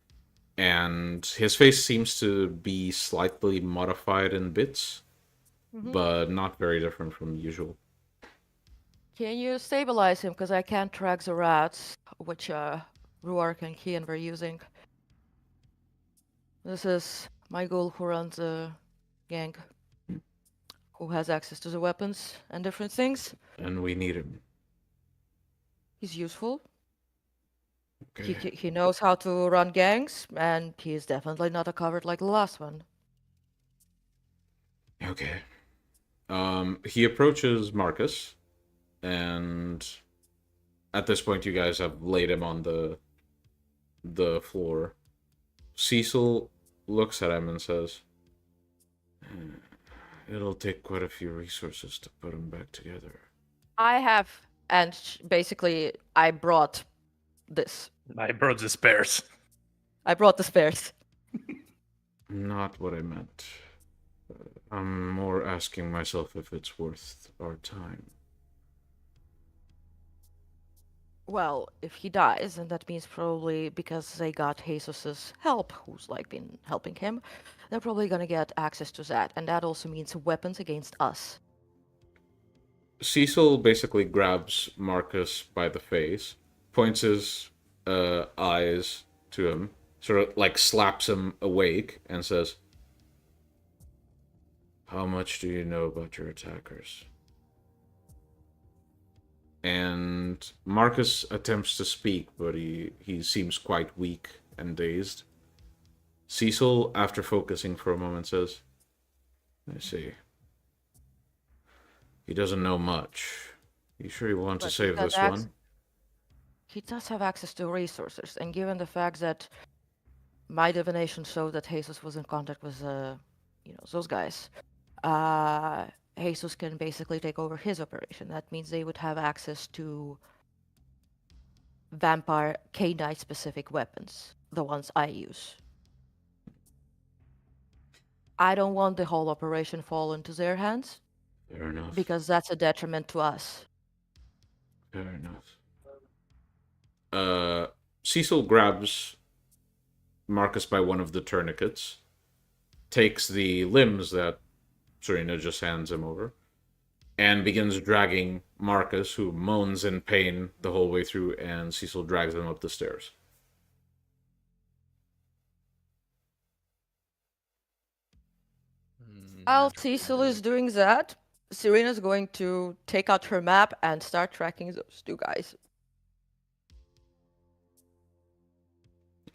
and his face seems to be slightly modified in bits, but not very different from usual. Can you stabilize him? Because I can't track the rats, which Ruark and Kian were using. This is my ghoul who runs the gang, who has access to the weapons and different things. And we need him. He's useful. Okay. He knows how to run gangs, and he is definitely not a coward like the last one. Okay. He approaches Marcus, and at this point, you guys have laid him on the floor. Cecil looks at him and says, "It'll take quite a few resources to put him back together." I have, and basically, I brought this. I brought the spares. I brought the spares. Not what I meant. I'm more asking myself if it's worth our time. Well, if he dies, then that means probably because they got Jesus's help, who's like been helping him, they're probably gonna get access to that, and that also means weapons against us. Cecil basically grabs Marcus by the face, points his eyes to him, sort of like slaps him awake, and says, "How much do you know about your attackers?" And Marcus attempts to speak, but he seems quite weak and dazed. Cecil, after focusing for a moment, says, "I see. He doesn't know much. You sure you want to But save he has this one?" He does have access to resources, and given the fact that my divination showed that Jesus was in contact with, those guys, Jesus can basically take over his operation. That means they would have access to vampire canine specific weapons, the ones I use. I don't want the whole operation fall into their hands, Fair enough. because that's a detriment to us. Fair enough. Cecil grabs Marcus by one of the tourniquets, takes the limbs that Serena just hands him over, and begins dragging Marcus, who moans in pain the whole way through, and Cecil drags him up the stairs. While Cecil is doing that, Serena's going to take out her map and start tracking those two guys.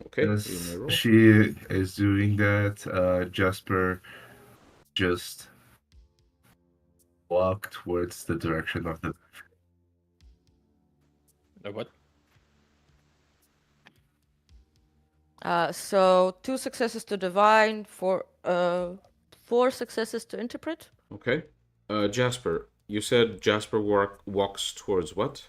Okay, As you may roll. she is doing that, Jasper just walk towards the direction of the. What? So 2 successes to divine, 4 successes to interpret. Okay. Jasper, you said Jasper walks towards what?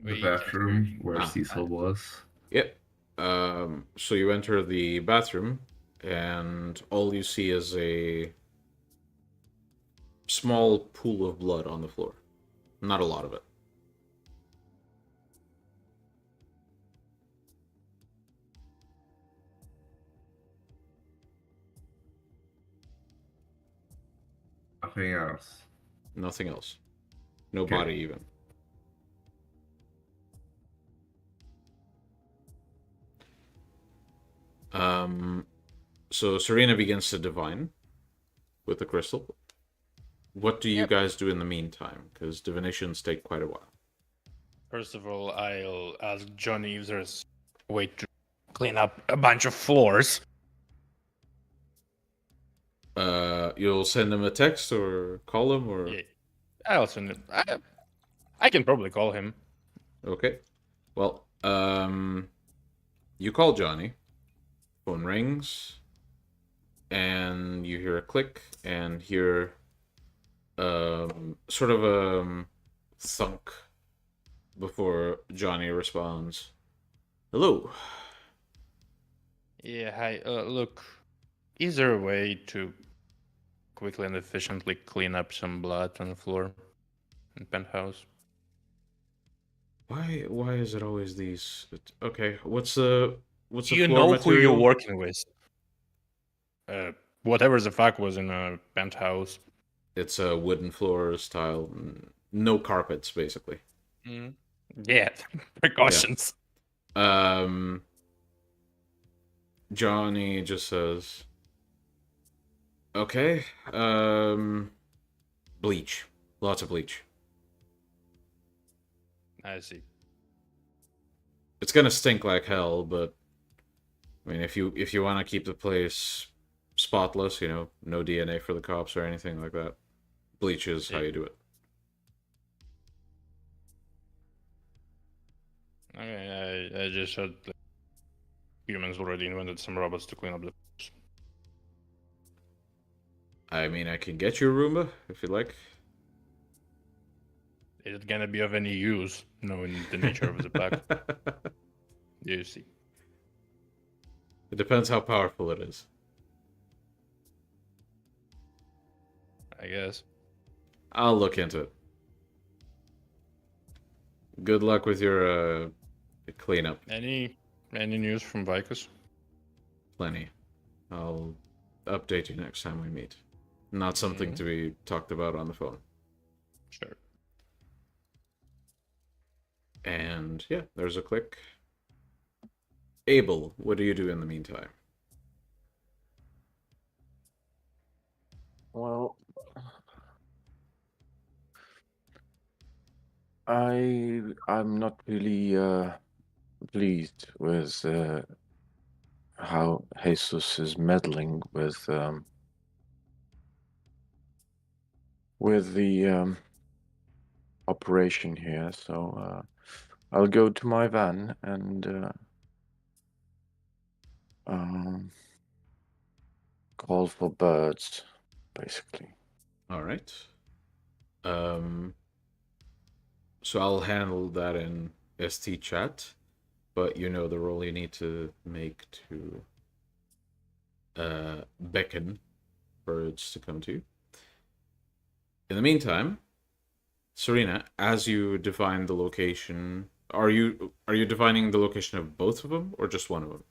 The We- bathroom where Ah. Cecil was. Yep. So you enter the bathroom, and all you see is a small pool of blood on the floor. Not a lot of it. Nothing else. Nothing else. No Okay. body even. So Serena begins to divine with the crystal. What do you Yep. guys do in the meantime? Because divinations take quite a while. First of all, I'll ask Johnny if there's a way to clean up a bunch of floors. You'll send him a text or call him or Yeah, I'll send him. I can probably call him. okay. Well, you call Johnny. Phone rings, and you hear a click and hear sort of a thunk before Johnny responds. Hello. Yeah, hi. Look, is there a way to quickly and efficiently clean up some blood on the floor in penthouse? Why is it always these? Okay, what's the Do you floor know who material? you're working with? Whatever the fuck was in a penthouse. It's a wooden floor style, no carpets basically. Yeah, precautions. Johnny just says, okay, bleach. Lots of bleach. I see. It's gonna stink like hell, but I mean, if you want to keep the place spotless, no DNA for the cops or anything like that, bleach is how you do it. Okay, I just heard that humans already invented some robots to clean up the floors. I mean, I can get you a Roomba if you like. Is it gonna be of any use, knowing the nature of the pack? You see. It depends how powerful it is. I guess. I'll look into it. Good luck with your cleanup. Any news from Vicus? Plenty. I'll update you next time we meet. Not something to be talked about on the phone. Sure. And yeah, there's a click. Abel, what do you do in the meantime? Well, I'm not really pleased with how Jesus is meddling with the operation here. So I'll go to my van and call for birds, basically. All right. So I'll handle that in ST chat, but you know the role you need to make to beckon birds to come to you. In the meantime, Serena, as you define the location Are you divining the location of both of them or just one of them?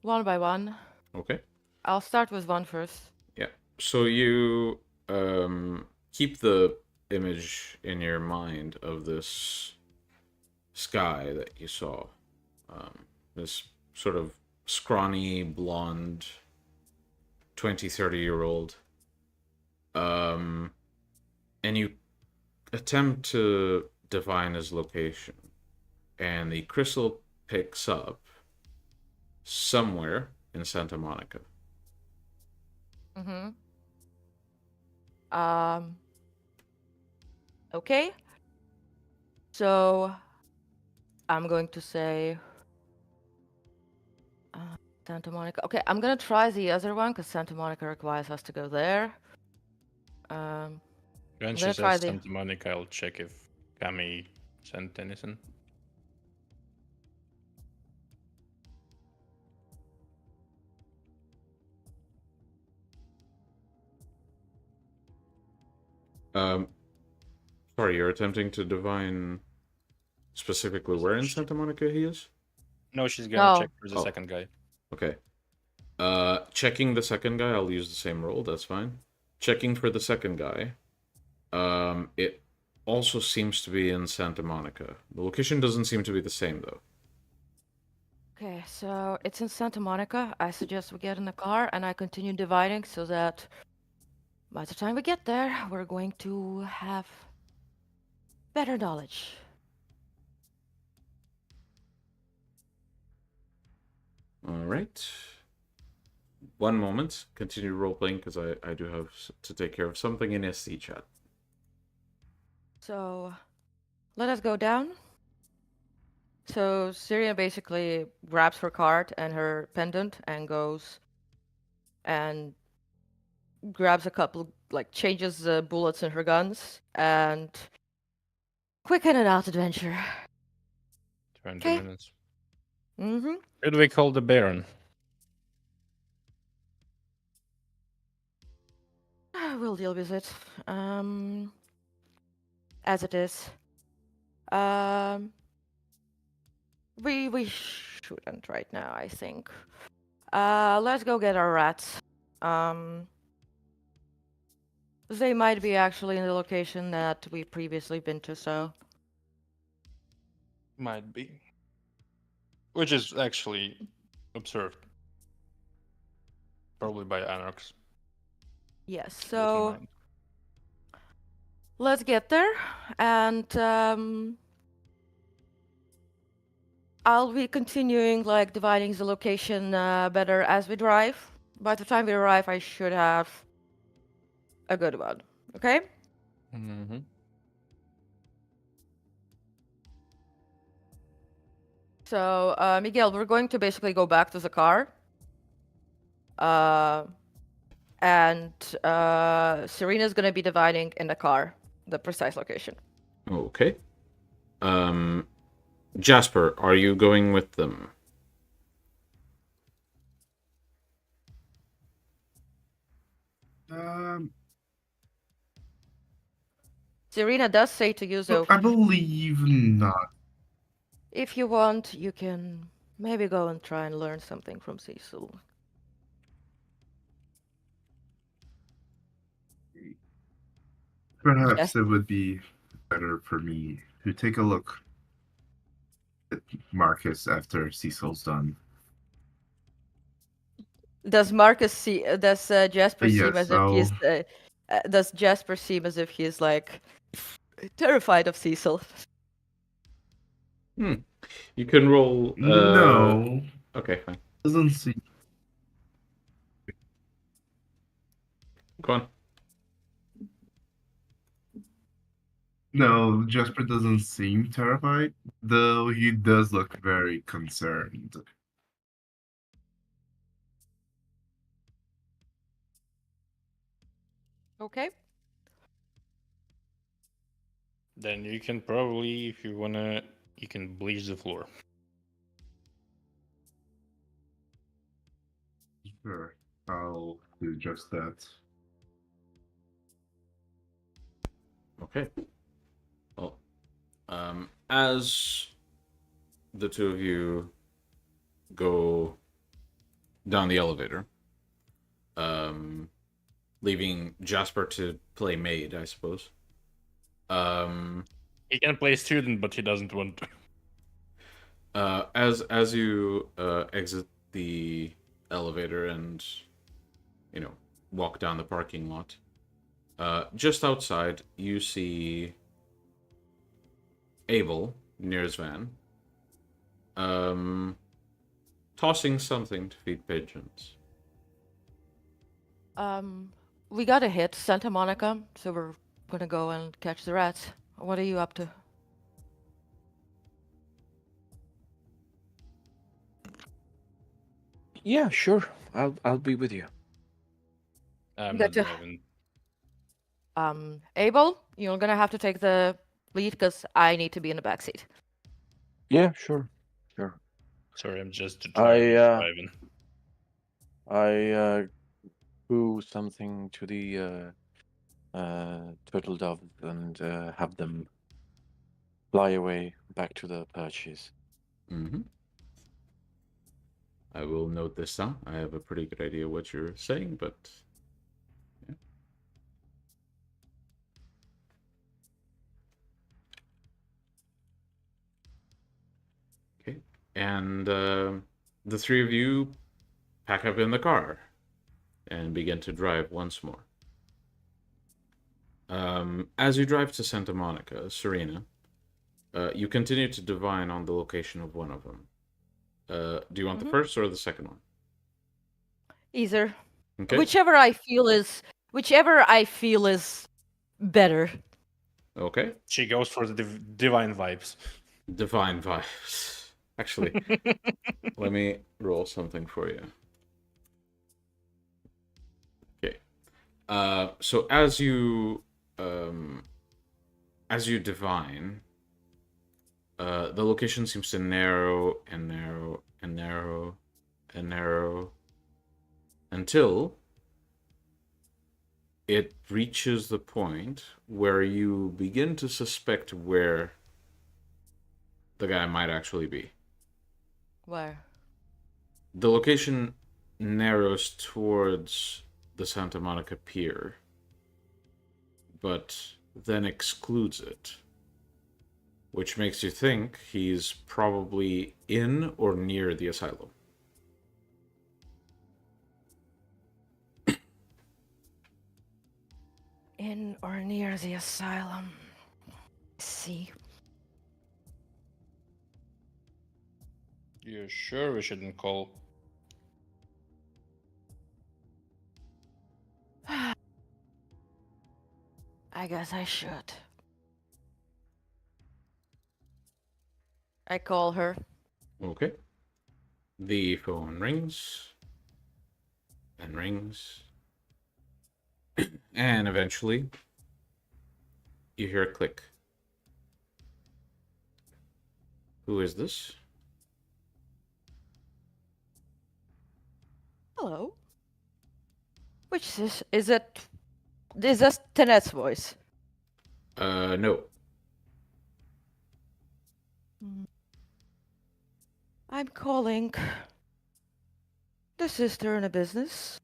One by one. Okay. I'll start with one first. Yeah. So you keep the image in your mind of this sky that you saw. This sort of scrawny, blonde, 20, 30-year-old. And you attempt to divine his location. And the crystal picks up somewhere in Santa Monica. Mm-hmm. Okay. So I'm going to say Santa Monica. Okay, I'm gonna try the other one because Santa Monica requires us to go there. When I'm she gonna try says the. Santa Monica, I'll check if Kami sent anything. Sorry, you're attempting to divine specifically where in Santa Monica he is? No, she's gonna No. check for the Oh. second guy. Okay. Checking the second guy, I'll use the same roll, that's fine. Checking for the second guy. It also seems to be in Santa Monica. The location doesn't seem to be the same though. Okay, so it's in Santa Monica. I suggest we get in the car and I continue dividing so that by the time we get there, we're going to have better knowledge. Alright. One moment. Continue role-playing because I do have to take care of something in SC chat. So let us go down. So Syria basically grabs her card and her pendant and goes and grabs a couple, like changes the bullets in her guns and quicken it out adventure. 20 Okay. minutes. Mm-hmm. Should we call the Baron? We'll deal with it. As it is. We shouldn't right now, I think. Let's go get our rats. They might be actually in the location that we previously been to, so Might be. Which is actually observed. Probably by Anox. yes. Keep in So mind. let's get there, and I'll be continuing like dividing the location better as we drive. By the time we arrive, I should have a good one. Okay. Mm-hmm. So Miguel, we're going to basically go back to the car. And Serena's gonna be dividing in the car the precise location. Okay. Jasper, are you going with them? Serena does say to use So I believe not. if you want, you can maybe go and try and learn something from Cecil. Perhaps Yes. it would be better for me to take a look at Marcus after Cecil's done. Does Marcus see? Does Jasper seem Yes, as if he's? Does Jasper seem as if he's like terrified of Cecil? You can roll. No, Okay, fine. doesn't seem. Go on. No, Jasper doesn't seem terrified, though he does look very concerned. Okay. Then you can probably, if you wanna, you can bleach the floor. Sure, I'll do just that. Okay. Well, as the two of you go down the elevator, leaving Jasper to play maid, I suppose. He can play student, but he doesn't want to. As you exit the elevator and walk down the parking lot, just outside you see Abel near his van, tossing something to feed pigeons. We got a hit, Santa Monica, so we're gonna go and catch the rats. What are you up to? Yeah, sure. I'll be with you. I'm Got not to- driving. Abel, you're gonna have to take the lead because I need to be in the backseat. Yeah, sure. Sorry, I'm just I, driving. I grew something to the turtle doves and have them fly away back to the perches. Mm-hmm. I will note this down. I have a pretty good idea what you're saying, but yeah. Okay. And the three of you pack up in the car and begin to drive once more. As you drive to Santa Monica, Serena, you continue to divine on the location of one of them. Do you want the first or the second one? Either. Okay. Whichever I feel is better. Okay. She goes for the divine vibes. Divine vibes. Actually, let me roll something for you. Okay. So as you divine, the location seems to narrow and narrow and narrow and narrow until it reaches the point where you begin to suspect where the guy might actually be. Where? The location narrows towards the Santa Monica Pier, but then excludes it, which makes you think he's probably in or near the asylum. In or near the asylum. See. You sure we shouldn't call? I guess I should. I call her. Okay. The phone rings and rings. And eventually, you hear a click. Who is this? Hello. Which is it? Is this Tenet's voice? No. I'm calling the sister in a business.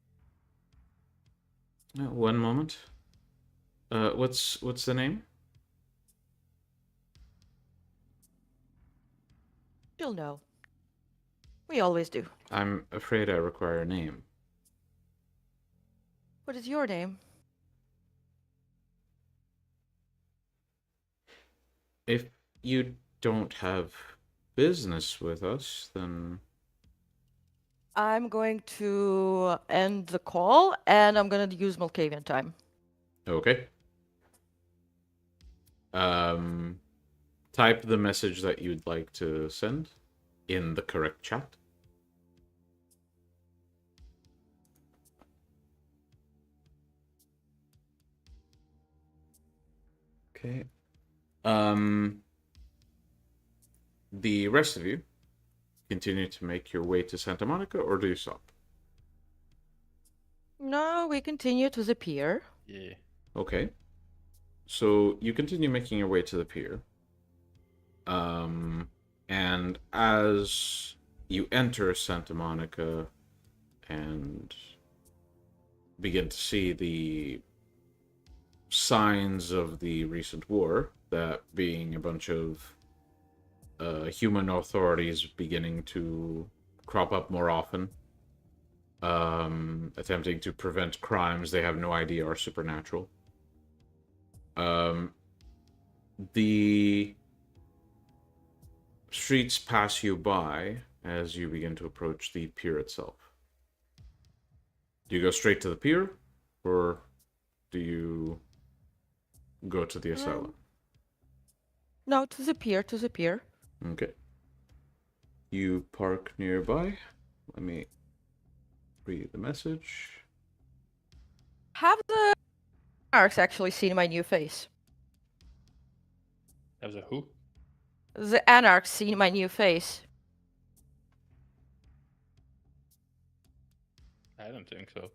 One moment. What's the name? She'll know. We always do. I'm afraid I require a name. What is your name? If you don't have business with us, then I'm going to end the call and I'm going to use Malkavian time. okay. Type the message that you'd like to send in the correct chat. Okay. The rest of you continue to make your way to Santa Monica, or do you stop? No, we continue to the pier. Yeah. Okay. So you continue making your way to the pier. And as you enter Santa Monica and begin to see the signs of the recent war, that being a bunch of human authorities beginning to crop up more often, attempting to prevent crimes they have no idea are supernatural. The streets pass you by as you begin to approach the pier itself. Do you go straight to the pier, or do you go to the asylum? No, to the pier, to the pier. Okay. You park nearby. Let me read the message. Have the Arcs actually seen my new face? As a who? The Anarchs seen my new face? I don't think so.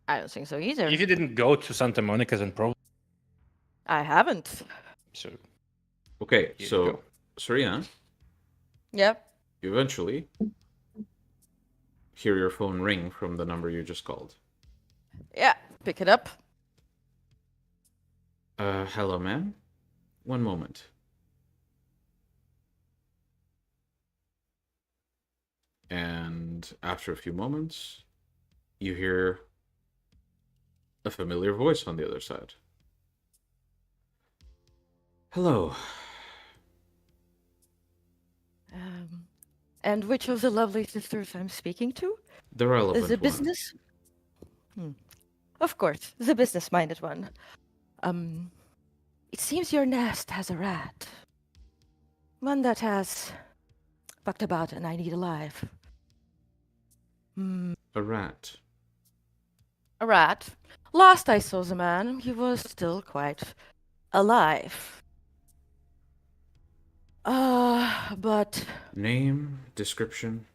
I don't think so either. If you didn't go to Santa Monica's and probably I haven't. so. Okay, Here you so go. Serena, Yep. you eventually hear your phone ring from the number you just called. Yeah, pick it up. Hello, ma'am. One moment. And after a few moments, you hear a familiar voice on the other side. Hello. And which of the lovely sisters I'm speaking to? The relevant The one. business? Of course, the business-minded one. It seems your nest has a rat. One that has bucked about and I need alive. A rat. A rat. Last I saw the man, he was still quite alive. But Name, description.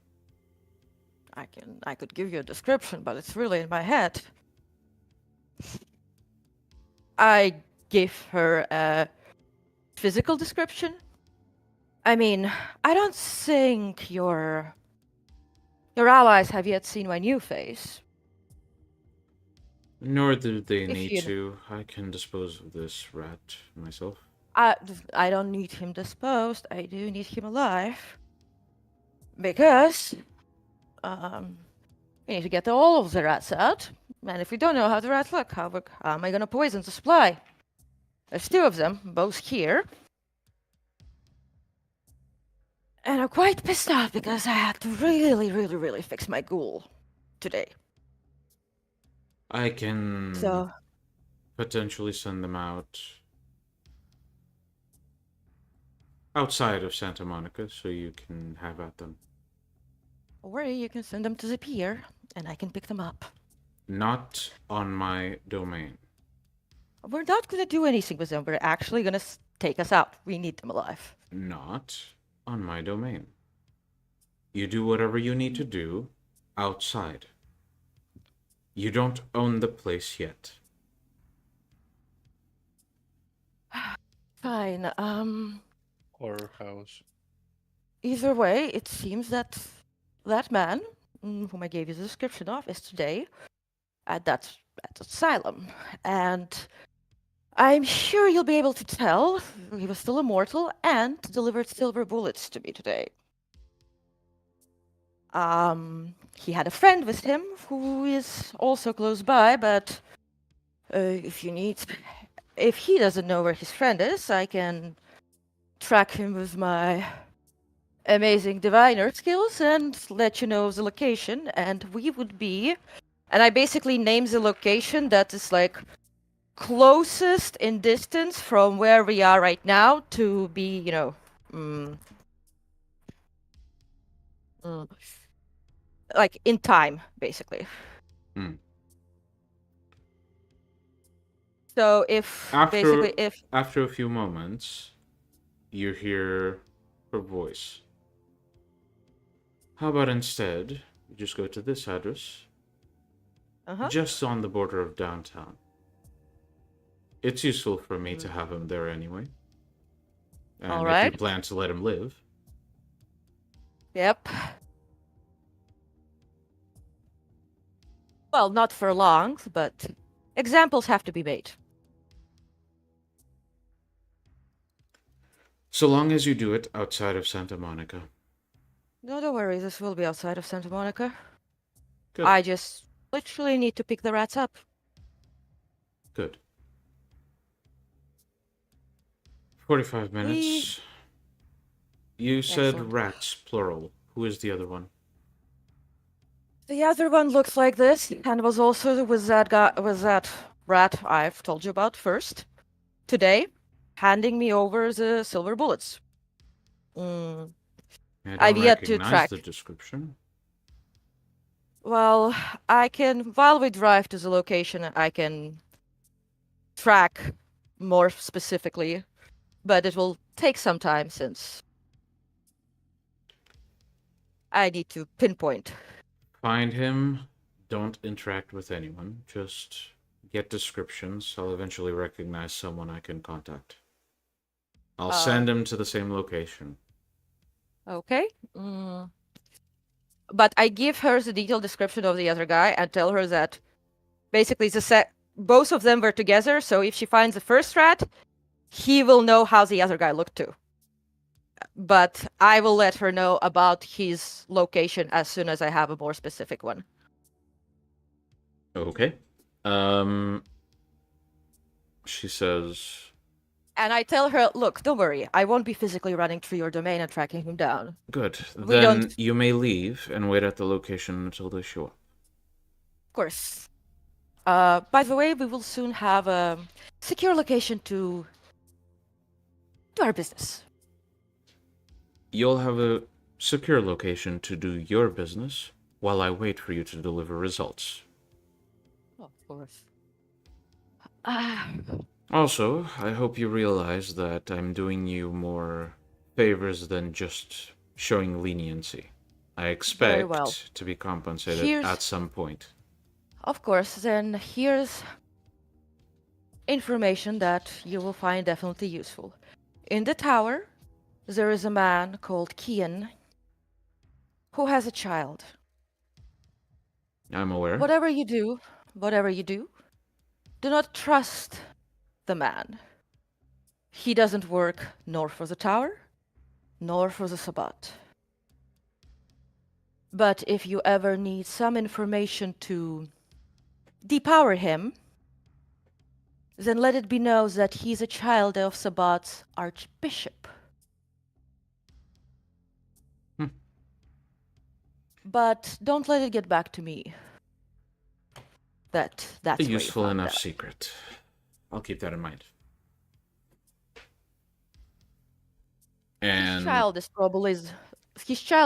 I could give you a description, but it's really in my head. I gave her a physical description. I mean, I don't think your allies have yet seen my new face. Nor do they If need you- to. I can dispose of this rat myself. I don't need him disposed. I do need him alive. Because we need to get all of the rats out. And if we don't know how the rats look, how am I gonna poison the supply? There's two of them, both here. And I'm quite pissed off because I had to really fix my ghoul today. I can So potentially send them out outside of Santa Monica so you can have at them. or you can send them to the pier and I can pick them up. Not on my domain. We're not gonna do anything with them. We're actually gonna take us out. We need them alive. Not on my domain. You do whatever you need to do outside. You don't own the place yet. Fine. Or house. Either way, it seems that that man, whom I gave you the description of, is today at that asylum. And I'm sure you'll be able to tell he was still immortal and delivered silver bullets to me today. He had a friend with him who is also close by, but if he doesn't know where his friend is, I can track him with my amazing diviner skills and let you know the location. And we would be, and I basically name the location that is like closest in distance from where we are right now to be, like in time, basically. So if After a few moments, you hear her voice. How about instead, you just go to this address, just on the border of downtown. it's useful for me to have him there anyway. And All if right. you plan to let him live. Yep. Well, not for long, but examples have to be made. So long as you do it outside of Santa Monica. No, don't worry, this will be outside of Santa Monica. Good. I just literally need to pick the rats up. Good. 45 minutes. You said Excellent. rats, plural. Who is the other one? The other one looks like this, and was also with that guy, with that rat I've told you about first today, handing me over the silver bullets. Mm. I don't I've yet to recognize track. the description. Well, I can, while we drive to the location, I can track more specifically, but it will take some time since I need to pinpoint. Find him. Don't interact with anyone. Just get descriptions. I'll eventually recognize someone I can contact. I'll send him to the same location. Okay. But I give her the detailed description of the other guy and tell her that basically both of them were together, so if she finds the first rat, he will know how the other guy looked too. But I will let her know about his location as soon as I have a more specific one. Okay. She says, And I tell her, look, don't worry, I won't be physically running through your domain and tracking him down. good. We Then don't- you may leave and wait at the location until they show up. Of course. By the way, we will soon have a secure location to do our business. You'll have a secure location to do your business while I wait for you to deliver results. Of course. Also, I hope you realize that I'm doing you more favors than just showing leniency. I expect well. to be compensated Here's- at some point. Of course, then here's information that you will find definitely useful. In the tower, there is a man called Kian who has a child. I'm aware. Whatever you do, do not trust the man. He doesn't work nor for the tower, nor for the Sabbat. But if you ever need some information to depower him, then let it be known that he's a child of Sabbat's archbishop. But don't let it get back to me. That's A where you useful find enough that. secret. I'll keep that in mind. And His child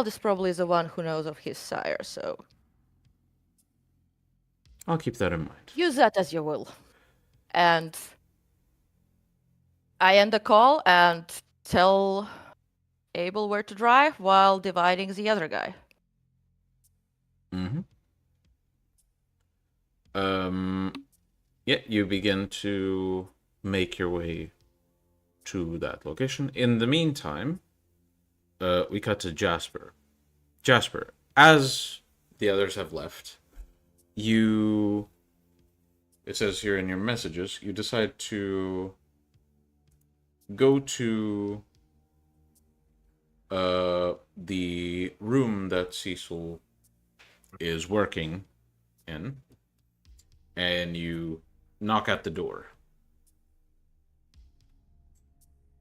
is probably the one who knows of his sire, so I'll keep that in mind. use that as you will. And I end the call and tell Abel where to drive while dividing the other guy. Mm-hmm. Yeah, you begin to make your way to that location. In the meantime, we cut to Jasper. Jasper, as the others have left, it says here in your messages, you decide to go to the room that Cecil is working in, and you knock at the door.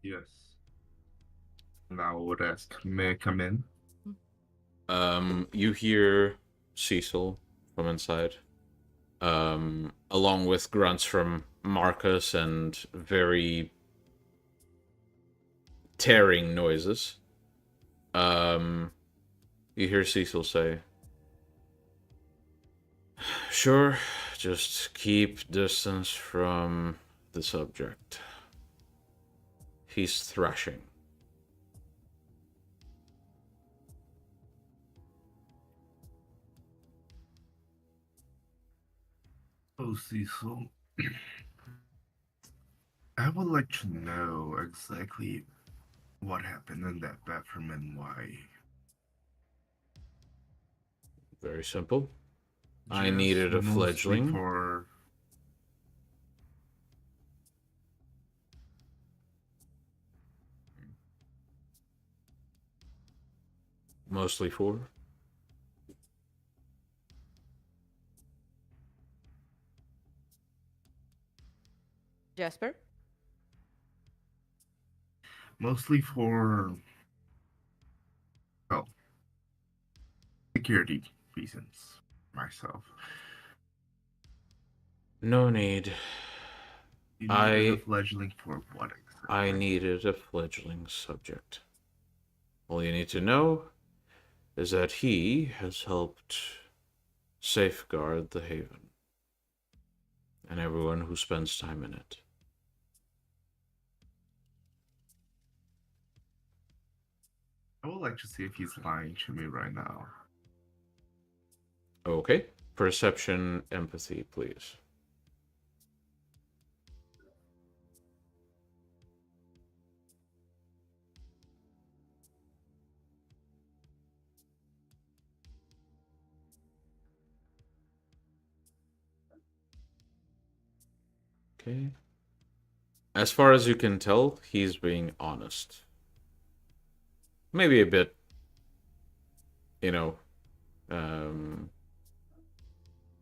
Yes. Now I would ask, may I come in? You hear Cecil from inside, along with grunts from Marcus and very tearing noises. You hear Cecil say, "Sure, just keep distance from the subject. He's thrashing." Oh, Cecil. would like to know exactly what happened in that bathroom and why. Very simple. I Just needed a mostly fledgling. for Mostly for. Jasper? mostly for well, security reasons myself. No need. You needed a I fledgling for what I exactly? needed a fledgling subject. All you need to know is that he has helped safeguard the haven and everyone who spends time in it. I would like to see if he's lying to me right now. Okay. Perception, empathy, please. Okay. As far as you can tell, he's being honest. Maybe a bit, you know, um,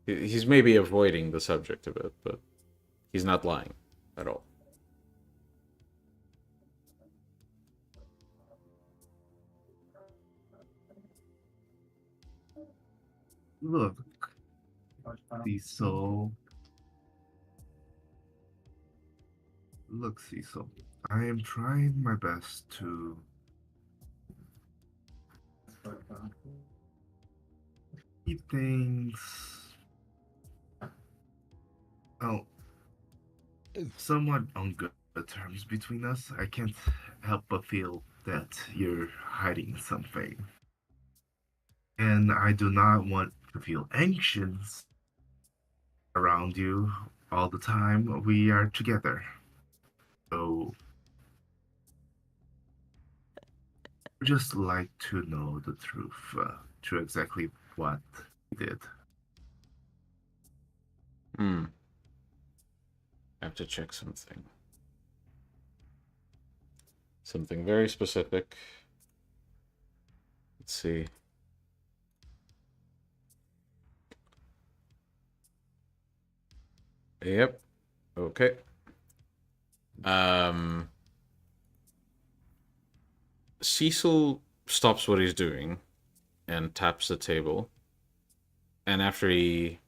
he's maybe avoiding the subject a bit, but he's not lying at all. Look, Cecil. Look, Cecil. I am trying my best to keep things, well, somewhat on good terms between us. I can't help but feel that you're hiding something. And I do not want to feel anxious around you all the time we are together. So, I'd just like to know the truth, to exactly what he did. Hmm. I have to check something. Something very specific. Let's see. Yep. Okay. Um, Cecil stops what he's doing and taps the table. And after he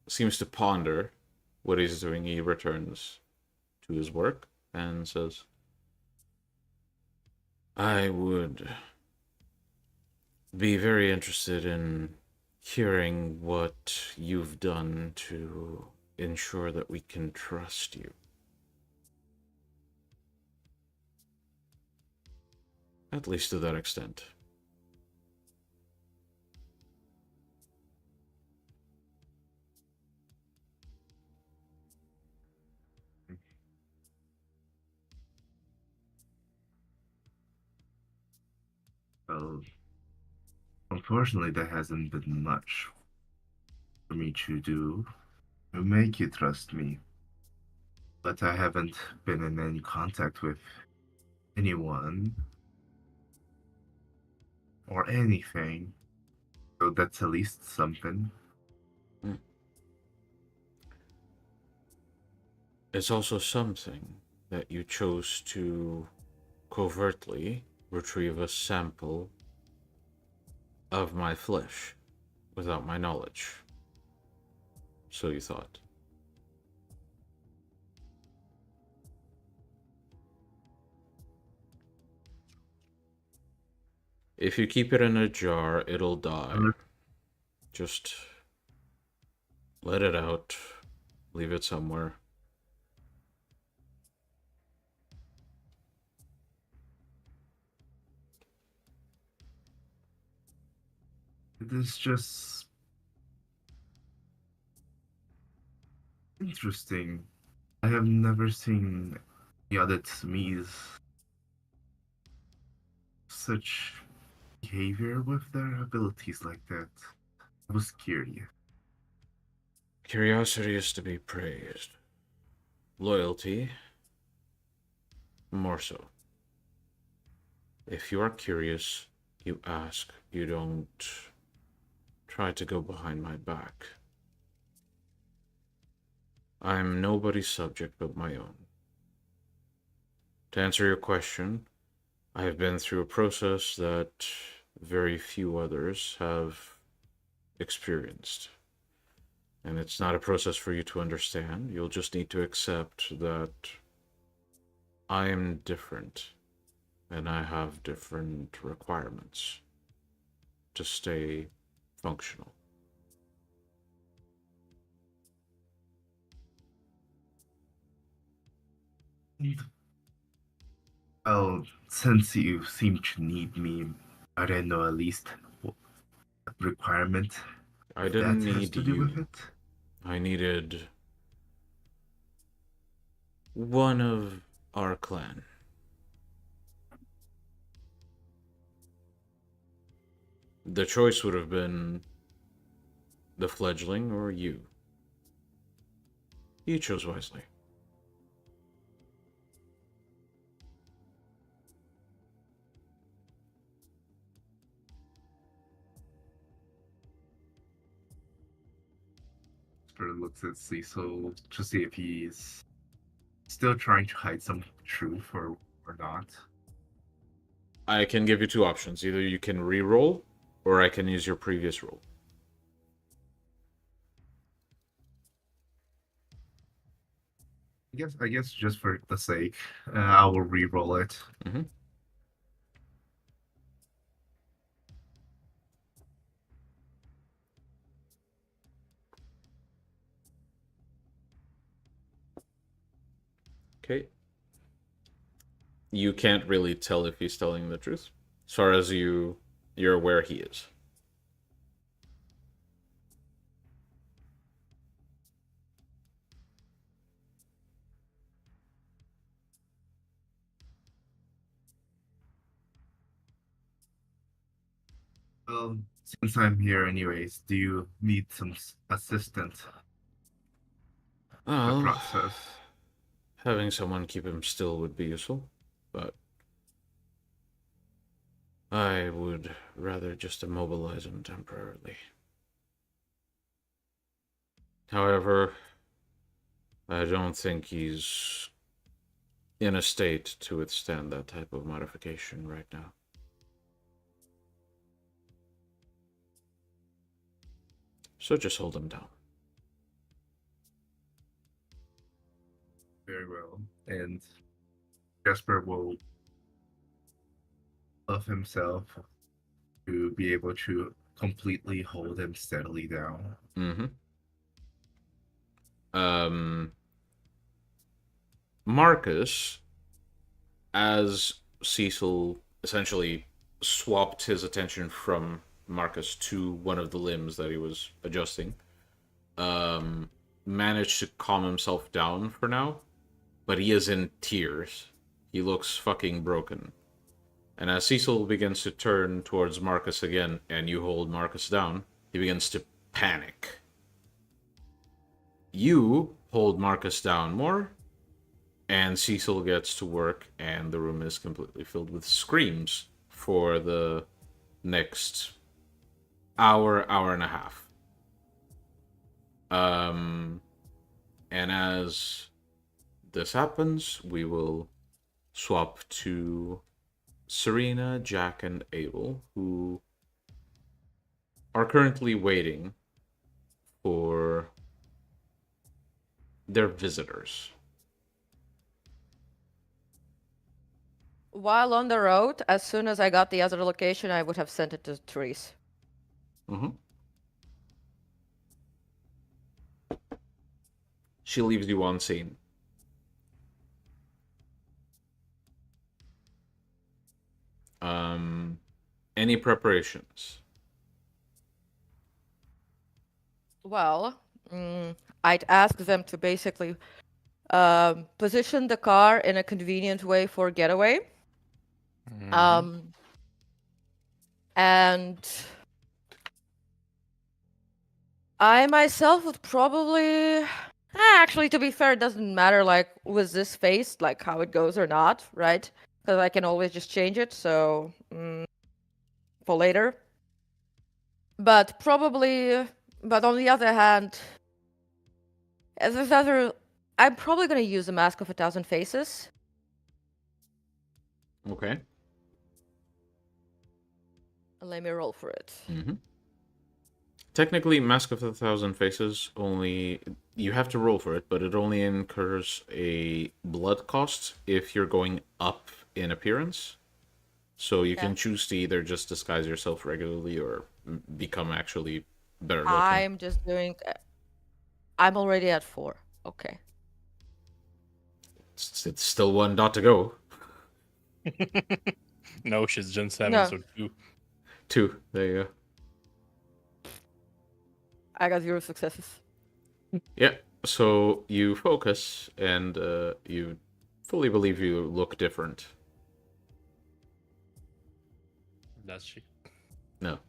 seems to ponder what he's doing, he returns to his work and says, I would be very interested in hearing what you've done to ensure that we can trust you. At least to that extent. Well, unfortunately, there hasn't been much for me to do to make you trust me. But I haven't been in any contact with anyone or anything. So that's at least something. Hmm. It's also something that you chose to covertly retrieve a sample of my flesh without my knowledge. So you thought. If you keep it in a jar, it'll die. Just let it out. Leave it somewhere. It is just interesting I have never seen the other Tsumis such behavior with their abilities like that. I was curious. Curiosity is to be praised. Loyalty, more so. If you are curious, you ask. You don't try to go behind my back. I'm nobody's subject but my own. To answer your question, I have been through a process that very few others have experienced. And it's not a process for you to understand. You'll just need to accept that I am different and I have different requirements to stay functional. Well, since you seem to need me, I don't know at least what requirement I that didn't has need to do with you. it. I needed one of our clan. The choice would have been the fledgling or you. You chose wisely. Spirit looks at Cecil to see if he's still trying to hide some truth or not. I can give you two options. Either you can re-roll, or I can use your previous roll. I guess just for the sake, I will re-roll it. Mm-hmm. Okay. You can't really tell if he's telling the truth, as far as you're aware he is. Well, since I'm here anyways, do you need some assistance with the Well, process? having someone keep him still would be useful, but I would rather just immobilize him temporarily. However, I don't think he's in a state to withstand that type of modification right now. So just hold him down. Very well. And Jasper will of himself to be able to completely hold him steadily down. Mm-hmm. Marcus, as Cecil essentially swapped his attention from Marcus to one of the limbs that he was adjusting, managed to calm himself down for now, but he is in tears. He looks fucking broken. And as Cecil begins to turn towards Marcus again, and you hold Marcus down, he begins to panic. You hold Marcus down more, and Cecil gets to work, and the room is completely filled with screams for the next hour, hour and a half. And as this happens, we will swap to Serena, Jack, and Abel, who are currently waiting for their visitors. While on the road, as soon as I got the other location, I would have sent it to Therese. Mm-hmm. She leaves you on scene. Any preparations? Well, I'd ask them to basically position the car in a convenient way for getaway. And I myself would probably. Actually, to be fair, it doesn't matter, like, with this face, like, how it goes or not, right? Because I can always just change it, so. For later. But probably. But on the other hand. As this other. I'm probably gonna use the Mask of 1,000 Faces. Okay. Let me roll for it. Technically, Mask of 1,000 Faces only... You have to roll for it, but it only incurs a blood cost if you're going up in appearance. So you can choose to either just disguise yourself regularly or become actually better looking. I'm just doing. I'm already at 4. Okay. It's still 1 dot to go. No, she's Gen 7, No. so 2. 2. There you go. I got 0 successes. Yeah, so you focus, and you fully believe you look different. Does she? No.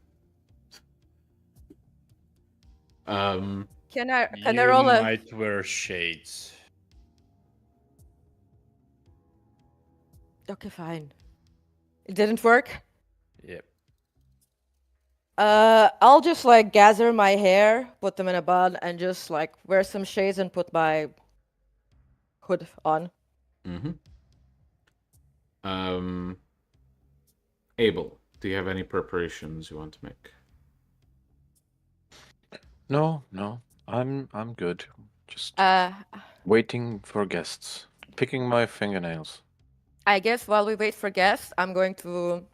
Can I You roll a? might wear shades. Okay, fine. It didn't work. Yep. I'll just like gather my hair, put them in a bun, and just like wear some shades and put my hood on. Abel, do you have any preparations you want to make? No, I'm good. Just Uh, waiting for guests. Picking my fingernails. I guess while we wait for guests, I'm going to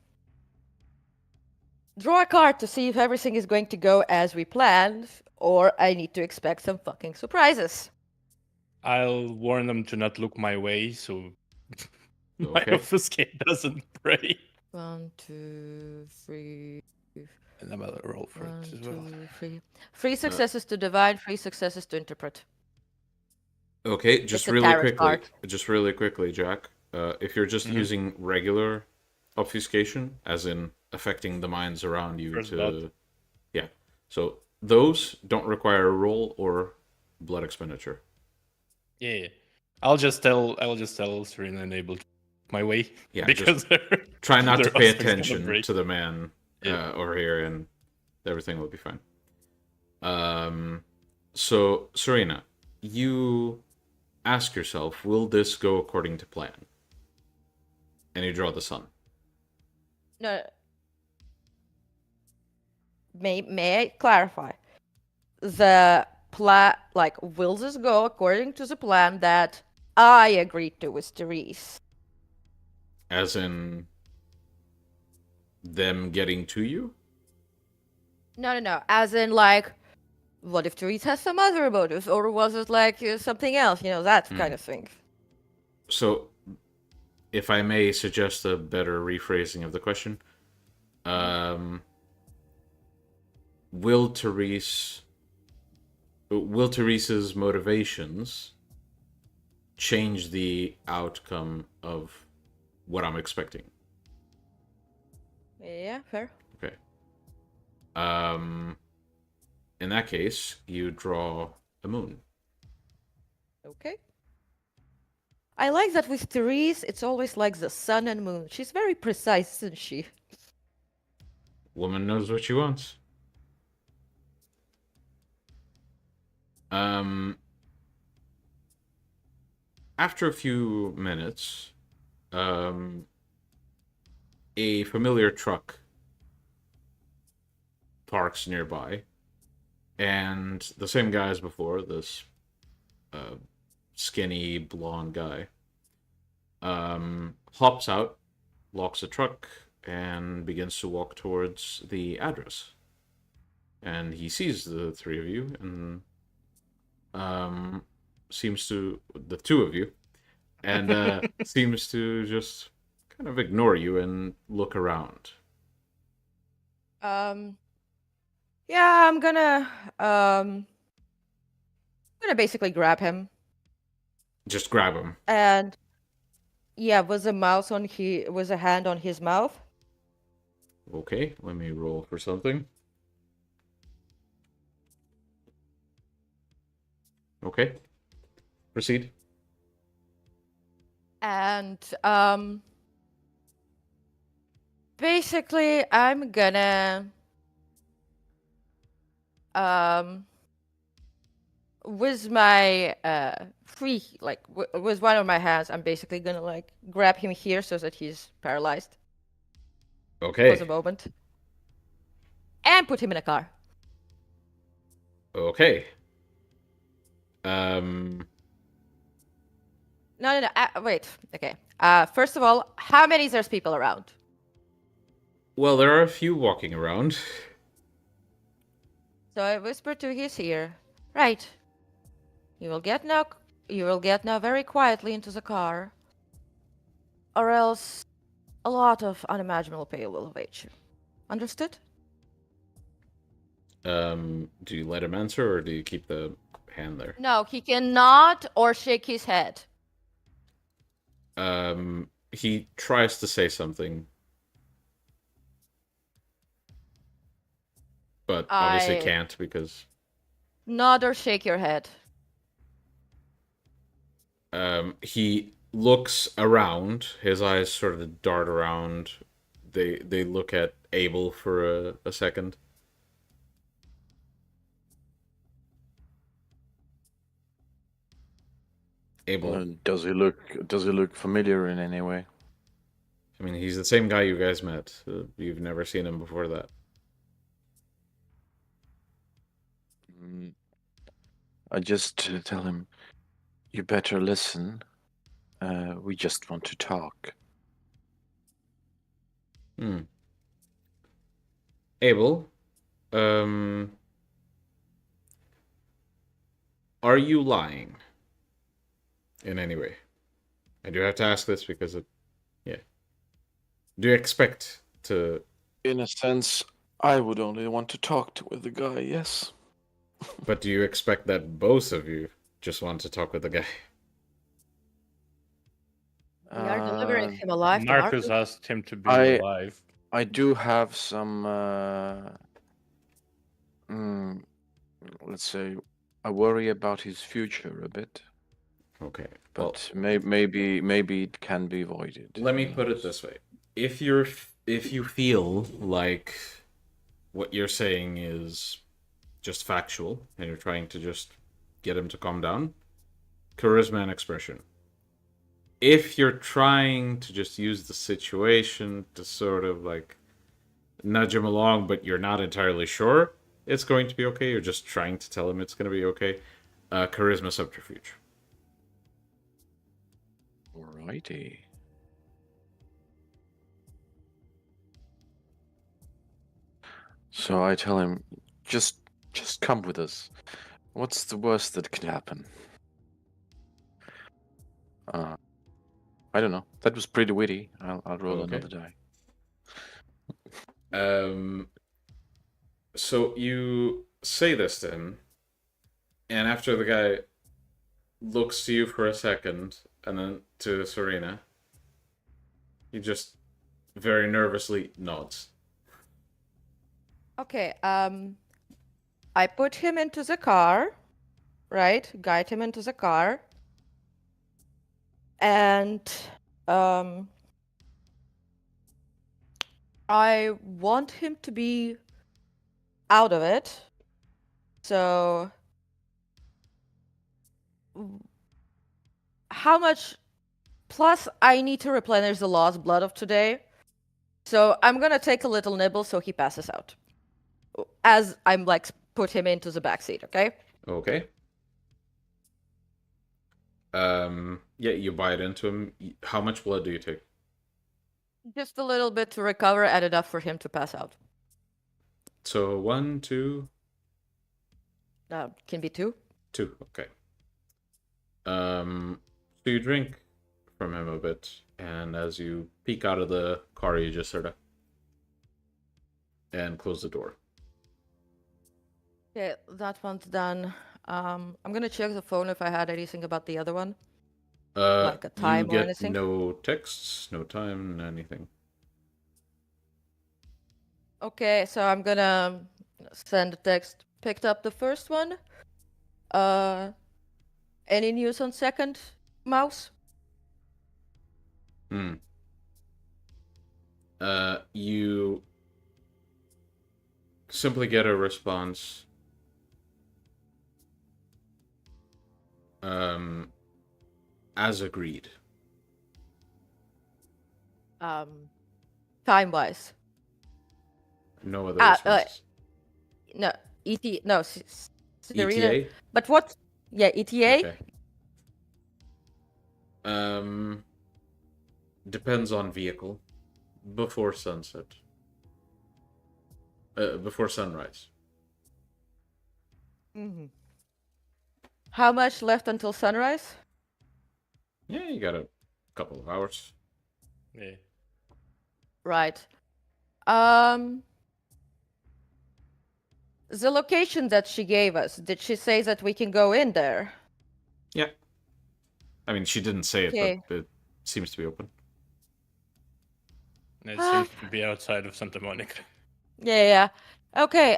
draw a card to see if everything is going to go as we planned, or I need to expect some fucking surprises. I'll warn them to not look my way, so my Okay. obfuscate doesn't break. 1, 2, 3. And I'm gonna roll for 1, it as well. 2, 3. 3 successes to divine, 3 successes to interpret. Okay, just It's a really tarot quickly. card. Just really quickly, Jack. If you're just using regular obfuscation, as in affecting the minds around you First to... blood. Yeah. So those don't require a roll or blood expenditure. Yeah. I'll just tell Serena and Abel to look my way. Yeah, because Try not to their pay husband's gonna attention break. to the man Yeah. over here, and everything will be fine. So, Serena, you ask yourself, will this go according to plan? And you draw the sun. No. May I clarify? The plan, like, will this go according to the plan that I agreed to with Therese? As in them getting to you? No. As in, like, what if Therese has some other motives, or was it like something else? You know, that kind of thing. So, if I may suggest a better rephrasing of the question, will Therese's motivations change the outcome of what I'm expecting? Yeah, fair. Okay. In that case, you draw a moon. Okay. I like that with Therese, it's always like the sun and moon. She's very precise, isn't she? Woman knows what she wants. After a few minutes, a familiar truck parks nearby, and the same guy as before, this skinny blonde guy, hops out, locks the truck, and begins to walk towards the address. And he sees the three of you, and seems to, the two of you, and seems to just kind of ignore you and look around. Yeah, I'm gonna basically grab him. Just grab him. And yeah, was a hand on his mouth? Okay, let me roll for something. Okay. Proceed. And basically I'm gonna with my with one of my hands, I'm basically gonna like grab him here so that he's paralyzed for Okay. the moment, and put him in a car. Okay. No. Wait. Okay. First of all, how many there's people around? Well, there are a few walking around. So I whisper to his ear. Right. You will get now. You will get now very quietly into the car, or else a lot of unimaginable pain will await you. Understood? Do you let him answer or do you keep the hand there? No, he cannot or shake his head. He tries to say something, but obviously I can't because nod or shake your head. he looks around. His eyes sort of dart around. They look at Abel for a second. Abel. Does he look familiar in any way? I mean, he's the same guy you guys met. You've never seen him before that. I just tell him, you better listen. We just want to talk. Abel, are you lying in any way? I do have to ask this because do you expect to? In a sense, I would only want to talk with the guy, yes. But do you expect that both of you just want to talk with the guy? We are delivering him alive. Marcus asked him to be alive. I do have some, let's say, I worry about his future a bit. Okay, but maybe it can be avoided. Let me put it this way: if you feel like what you're saying is just factual and you're trying to just get him to calm down, charisma and expression. If you're trying to just use the situation to sort of like nudge him along, but you're not entirely sure it's going to be okay, you're just trying to tell him it's going to be okay, charisma subterfuge. Alrighty. So I tell him, just come with us. What's the worst that can happen? I don't know. That was pretty witty. I'll roll another die. So you say this to him, and after the guy looks to you for a second, and then to Serena, he just very nervously nods. Okay, I put him into the car, right? Guide him into the car. And I want him to be out of it. So how much plus I need to replenish the lost blood of today. So I'm gonna take a little nibble so he passes out. As I'm like put him into the backseat, okay? Okay. Yeah, you bite into him. How much blood do you take? Just a little bit to recover and enough for him to pass out. So 1, 2. Can be 2. 2, okay. So you drink from him a bit, and as you peek out of the car, you just sort of and close the door. Okay, that one's done. I'm gonna check the phone if I had anything about the other one. Like a time you or get anything? no texts, no time, anything. Okay, so I'm gonna send a text. Picked up the first one. Uh, any news on second mouse? Hmm. You simply get a response. As agreed. Time-wise. No other Ah, responses. no, no, Serena. ETA? But what? Yeah, ETA. Okay. Um, depends on vehicle. Before sunset. Before sunrise. Mm-hmm. How much left until sunrise? Yeah, you got a couple of hours. Yeah. Right. The location that she gave us, did she say that we can go in there? Yeah. I mean, she didn't say it, Okay. but it seems to be open. It seems to be outside of Santa Monica. Yeah. Okay,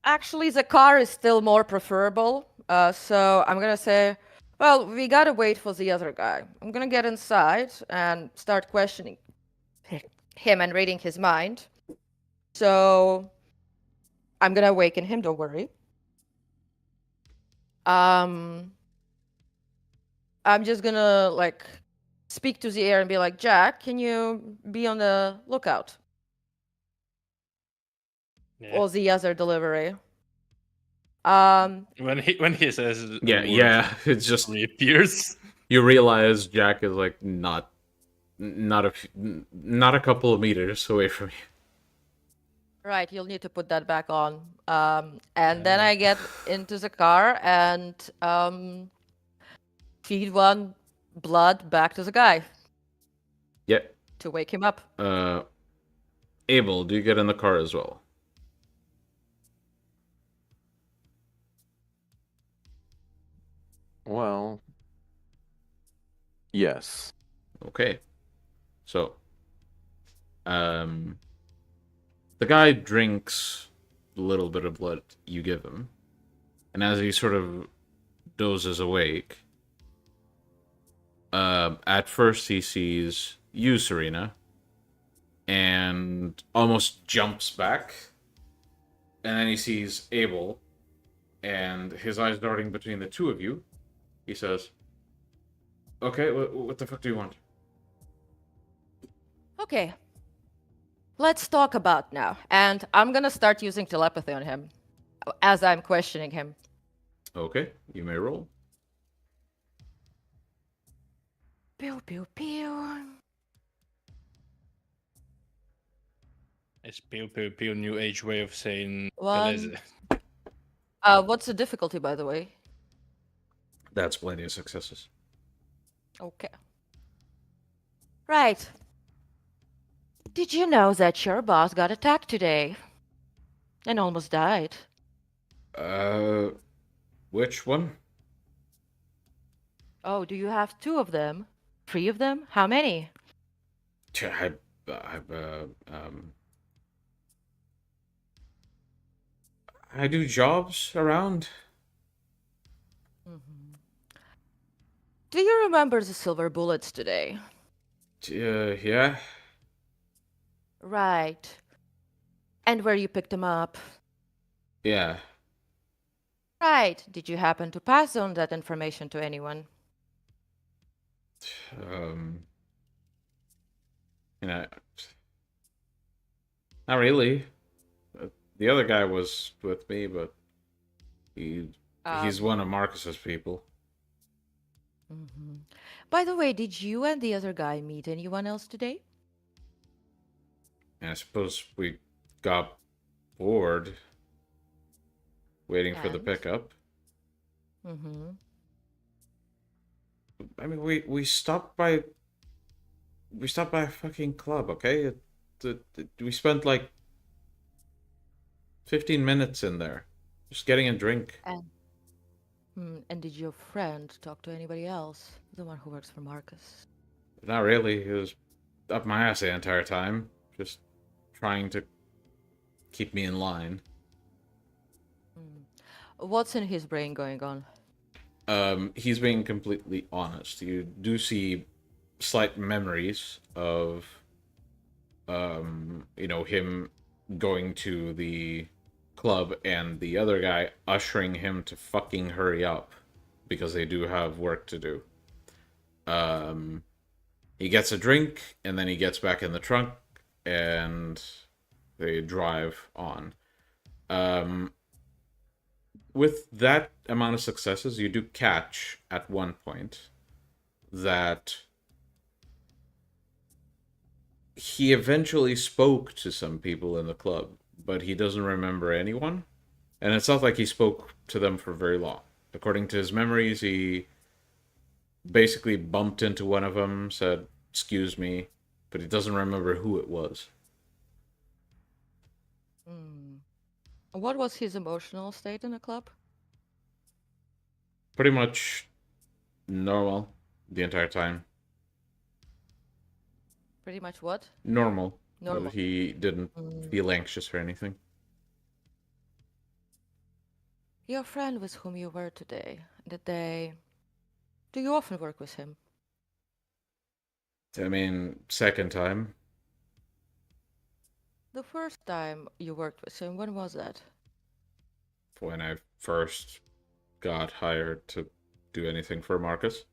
actually the car is still more preferable. So I'm gonna say, well, we gotta wait for the other guy. I'm gonna get inside and start questioning him and reading his mind. So I'm gonna awaken him, don't worry. I'm just gonna like speak to the air and be like, Jack, can you be on the lookout? Yeah. Or the other delivery. When he says the Yeah. words, It's just reappears. you realize Jack is like not a couple of meters away from you. Right, you'll need to put that back on. And then I get into the car and feed one blood back to the guy Yeah. to wake him up. Abel, do you get in the car as well? Well, yes. Okay. So, the guy drinks a little bit of blood you give him, and as he sort of dozes awake, at first he sees you, Serena, and almost jumps back, and then he sees Abel, and his eyes darting between the two of you, he says, "Okay, what the fuck do you want?" Okay. Let's talk about now. And I'm gonna start using telepathy on him as I'm questioning him. Okay, you may roll. Pew pew pew. It's pew pew pew new age way of saying One. Beleze. What's the difficulty, by the way? That's plenty of successes. Okay. Right. Did you know that your boss got attacked today? And almost died? Which one? Oh, do you have 2 of them? 3 of them? How many? I do jobs around. Do you remember the silver bullets today? Yeah. Right. And where you picked them up? Yeah. Right. Did you happen to pass on that information to anyone? You know, not really. The other guy was with me, but he's one of Marcus's people. By the way, did you and the other guy meet anyone else today? And I suppose we got bored waiting for the And? pickup. I mean, we stopped by a fucking club, okay? We spent like 15 minutes in there, just getting a drink. And did your friend talk to anybody else? The one who works for Marcus? Not really. He was up my ass the entire time, just trying to keep me in line. What's in his brain going on? He's being completely honest. You do see slight memories of, him going to the club and the other guy ushering him to fucking hurry up because they do have work to do. He gets a drink and then he gets back in the trunk and they drive on. With that amount of successes, you do catch at one point that he eventually spoke to some people in the club, but he doesn't remember anyone. And it's not like he spoke to them for very long. According to his memories, he basically bumped into one of them, said, "Excuse me," but he doesn't remember who it was. What was his emotional state in the club? Pretty much normal the entire time. Pretty much what? Normal. Normal. He didn't feel anxious or anything. Your friend with whom you were today, do you often work with him? I mean, second time. The first time you worked with him, when was that? When I first got hired to do anything for Marcus.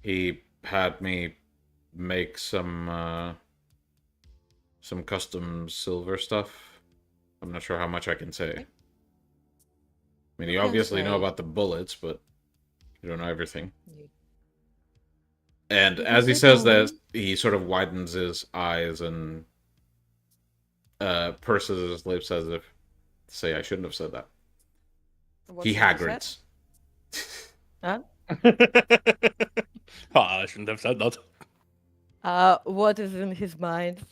He had me make some custom silver stuff. I'm not sure how much I can say. I mean, you obviously know about the bullets, but you don't know everything. And as he says that, he sort of widens his eyes and purses his lips as if to say, "I shouldn't have said that." He Hagrids. Huh? I shouldn't have said that. What is in his mind?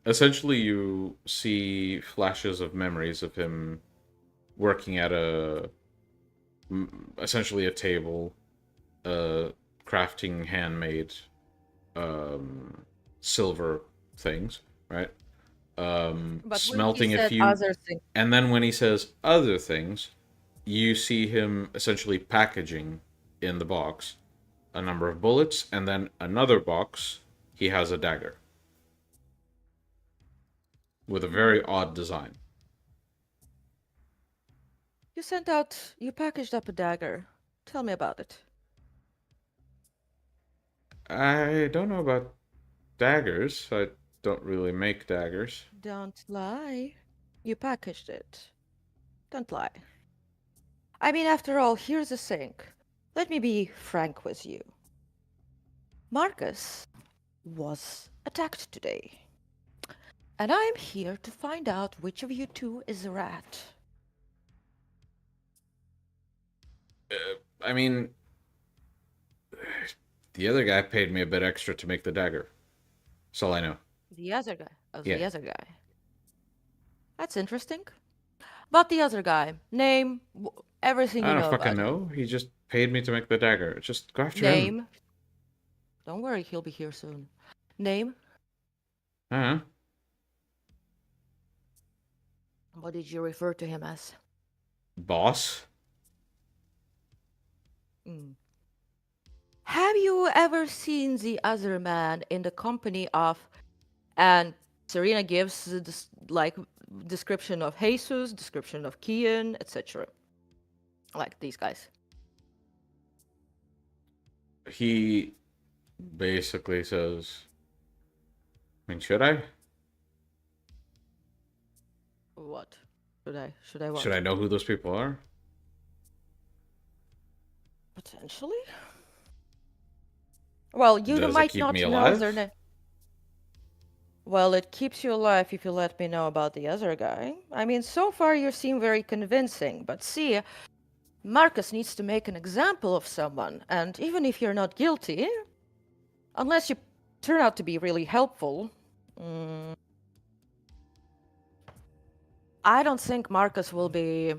Essentially, you see flashes of memories of him working at essentially a table, crafting handmade silver things, right? But Smelting a few, and then when he says other things, you see him essentially packaging in the box a number of bullets, and then another box, he has a dagger with a very odd design. You packaged up a dagger. Tell me about it. I don't know about daggers. I don't really make daggers. Don't lie. You packaged it. Don't lie. I mean, after all, here's the thing. Let me be frank with you. Marcus was attacked today. And I'm here to find out which of you two is the rat. I mean, the other guy paid me a bit extra to make the dagger. That's all I know. The other guy. Oh, Yeah. the other guy. That's interesting. But the other guy, name, everything you I know don't about fucking him. know. He just paid me to make the dagger. Just go after him. Name. Don't worry, he'll be here soon. Name. Uh-huh. What did you refer to him as? Boss? Have you ever seen the other man in the company of, and Serena gives this description of Jesus, description of Kian, etc. Like these guys. He basically says, I mean, should I? What? Should I what? Should I know who those people are? Potentially? Well, you Does it might keep not me know alive? their name. Well, it keeps you alive if you let me know about the other guy. I mean, so far you seem very convincing, but see, Marcus needs to make an example of someone, and even if you're not guilty, unless you turn out to be really helpful, I don't think Marcus will be,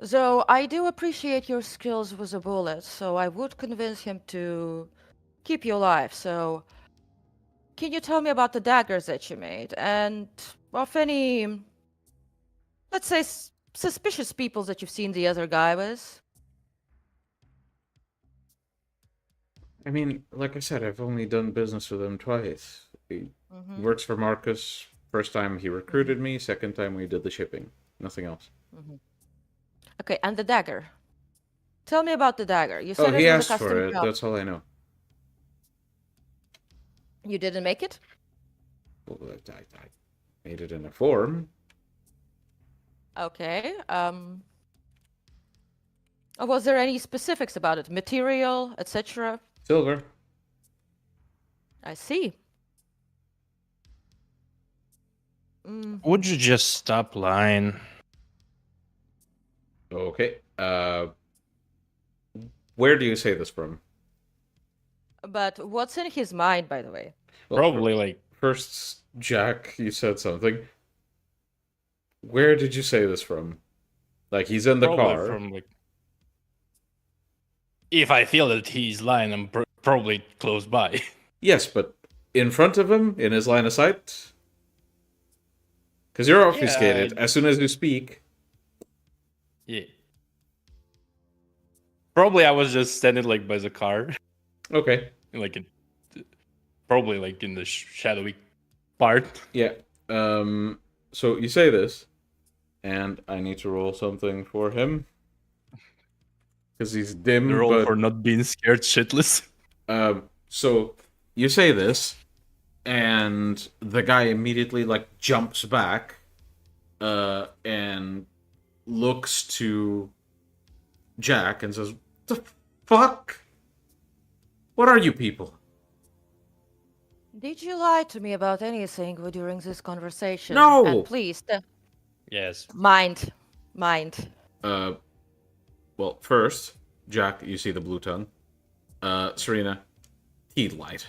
So I do appreciate your skills with a bullet, so I would convince him to keep you alive. So can you tell me about the daggers that you made and of any, let's say, suspicious people that you've seen the other guy with? I mean, like I said, I've only done business with him twice. He Mm-hmm. works for Marcus. First time he recruited me. Second time we did the shipping. Nothing else. Mm-hmm. Okay, and the dagger. Tell me about the dagger. You Oh, said it he was a asked custom for it. job. That's all I know. You didn't make it? Well, I made it in a form. Okay. Was there any specifics about it? Material, etc.? Silver. I see. Would you just stop lying? Okay. Where do you say this from? But what's in his mind, by the way? Well, Probably like First, Jack, you said something. Where did you say this from? Like, he's in the probably car. from like. If I feel that he's lying, I'm probably close by. Yes, but in front of him, in his line of sight? Because you're obfuscated. As soon as you speak. Yeah. Probably I was just standing like by the car, Okay. like probably like in the shadowy part. Yeah. So you say this, and I need to roll something for him. Because he's dim, The roll but... for not being scared shitless. So you say this, and the guy immediately like jumps back, and looks to Jack and says, "The fuck? What are you people?" Did you lie to me about anything during this conversation? No! And please, Yes. mind. Well, first, Jack, you see the blue tongue. Serena, he lied.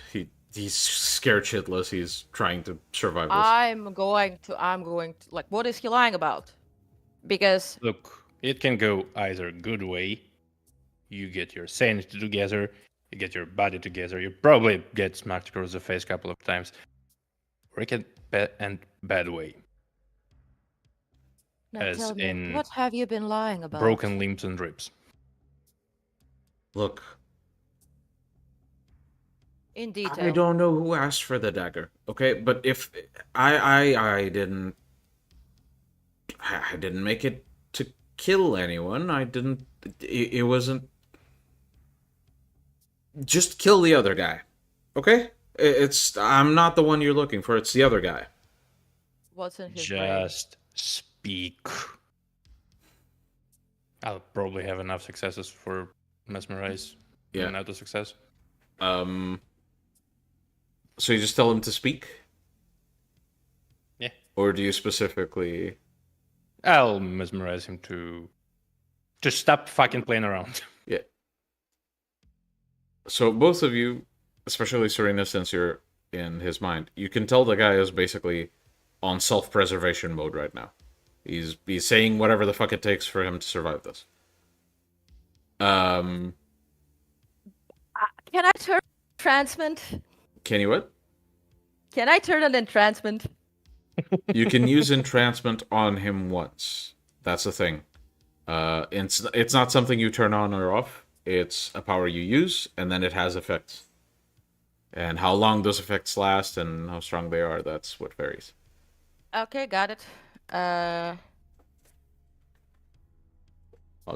He's scared shitless. He's trying to survive this. I'm going to, like, what is he lying about? Because, Look, it can go either good way. You get your sanity together, you get your body together, you probably get smacked across the face a couple of times. Or it can end bad way. now As tell me, in what have you been lying about? broken limbs and ribs. Look, In detail. I don't know who asked for the dagger, okay? But if I didn't make it to kill anyone. I didn't. It wasn't. Just kill the other guy, okay? I'm not the one you're looking for. It's the other guy. What's in his brain? Just speak. I'll probably have enough successes for mesmerize. Yeah. Not a success. So you just tell him to speak? Yeah. Or do you specifically... I'll mesmerize him to stop fucking playing around. Yeah. So both of you, especially Serena, since you're in his mind, you can tell the guy is basically on self-preservation mode right now. He's saying whatever the fuck it takes for him to survive this. Can I turn entrancement? Can you what? Can I turn an entrancement? You can use entrancement on him once. That's the thing. It's not something you turn on or off. It's a power you use, and then it has effects. And how long those effects last and how strong they are, that's what varies. Okay, got it. I'll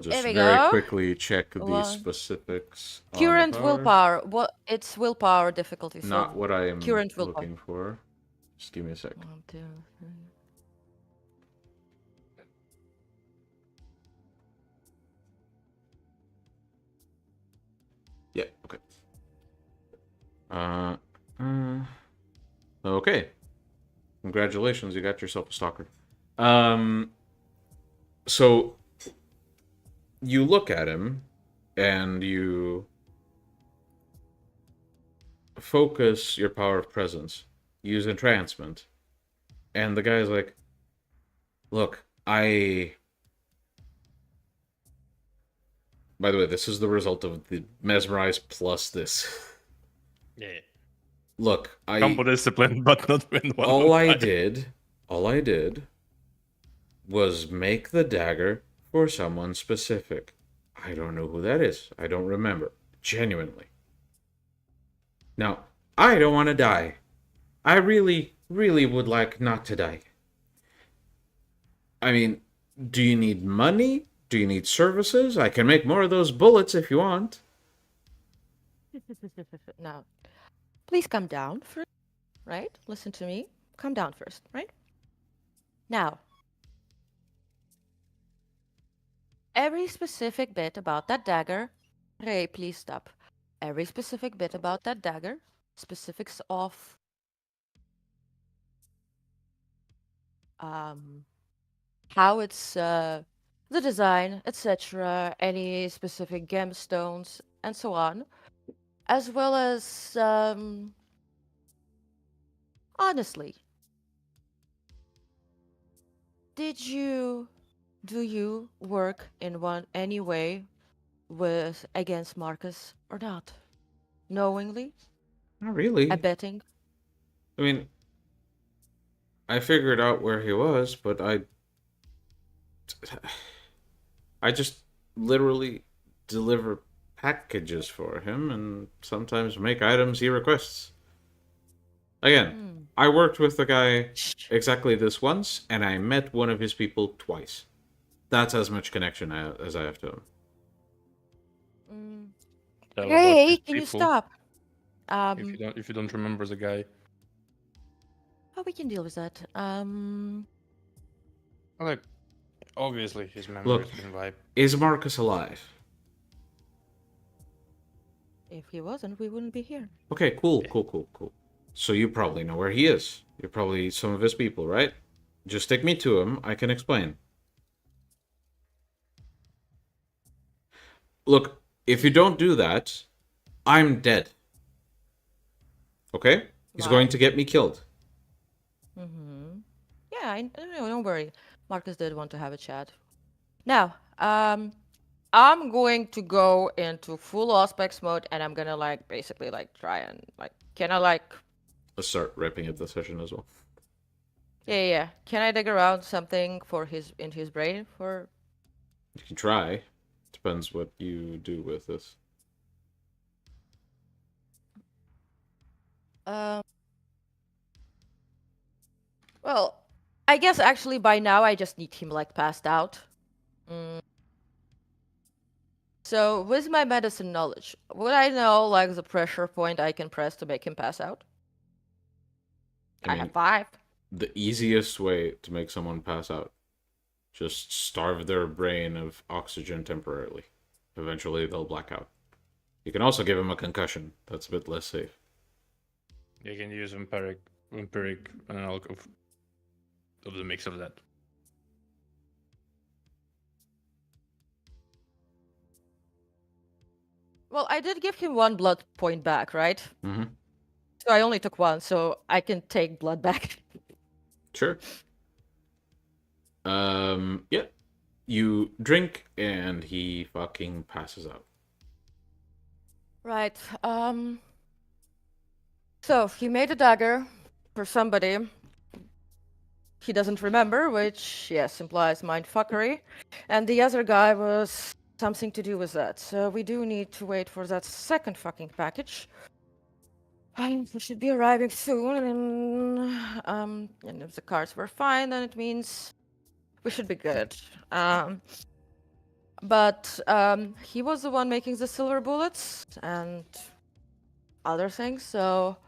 just There we very go. quickly check the One. specifics. on the Current power. willpower. What? It's willpower difficulty. So Not what I am current willpower. looking for. Just give me a sec. 1, 2, 3. Yeah, okay. Okay. Congratulations, you got yourself a stalker. So you look at him and you focus your power of presence, use entrancement, and the guy's like, look, I By the way, this is the result of the mesmerize plus this. Yeah. Look, Combo discipline, but not win one. all I did was make the dagger for someone specific. I don't know who that is. I don't remember. Genuinely. Now, I don't want to die. I really, really would like not to die. I mean, do you need money? Do you need services? I can make more of those bullets if you want. Now, please come down first, right? Listen to me. Come down first, right? Now, every specific bit about that dagger. Ray, please stop. Every specific bit about that dagger, specifics of how it's the design, etc., any specific gemstones, and so on, as well as honestly, do you work in any way with against Marcus or not? Knowingly? Not really. Abetting? I mean, I figured out where he was, but I just literally deliver packages for him and sometimes make items he requests. Again, I worked with the guy exactly this once, and I met one of his people twice. That's as much connection as I have to him. Tell about Hey, his can you people, stop? If you don't remember the guy. Oh, we can deal with that. Like, obviously his memory's Look. been wiped. Is Marcus alive? If he wasn't, we wouldn't be here. Okay, cool. So you probably know where he is. You're probably some of his people, right? Just take me to him. I can explain. Look, if you don't do that, I'm dead. Okay? He's Why? going to get me killed. Mm-hmm. Yeah, no, don't worry. Marcus did want to have a chat. Now, I'm going to go into full Auspex mode, and I'm gonna basically try and can I Let's start wrapping up the session as well. yeah. Can I dig around something into his brain for? You can try. Depends what you do with this. Well, I guess actually by now I just need him passed out. So with my medicine knowledge, would I know the pressure point I can press to make him pass out? I have 5. The easiest way to make someone pass out, just starve their brain of oxygen temporarily. Eventually they'll black out. You can also give them a concussion. That's a bit less safe. You can use vampiric analog of the mix of that. Well, I did give him 1 blood point back, right? Mm-hmm. So I only took 1, so I can take blood back. Sure. Yeah. You drink and he fucking passes out. Right. So he made a dagger for somebody he doesn't remember, which yes implies mindfuckery, and the other guy was something to do with that. So we do need to wait for that second fucking package. And we should be arriving soon, and if the cards were fine, then it means we should be good. But he was the one making the silver bullets and other things, so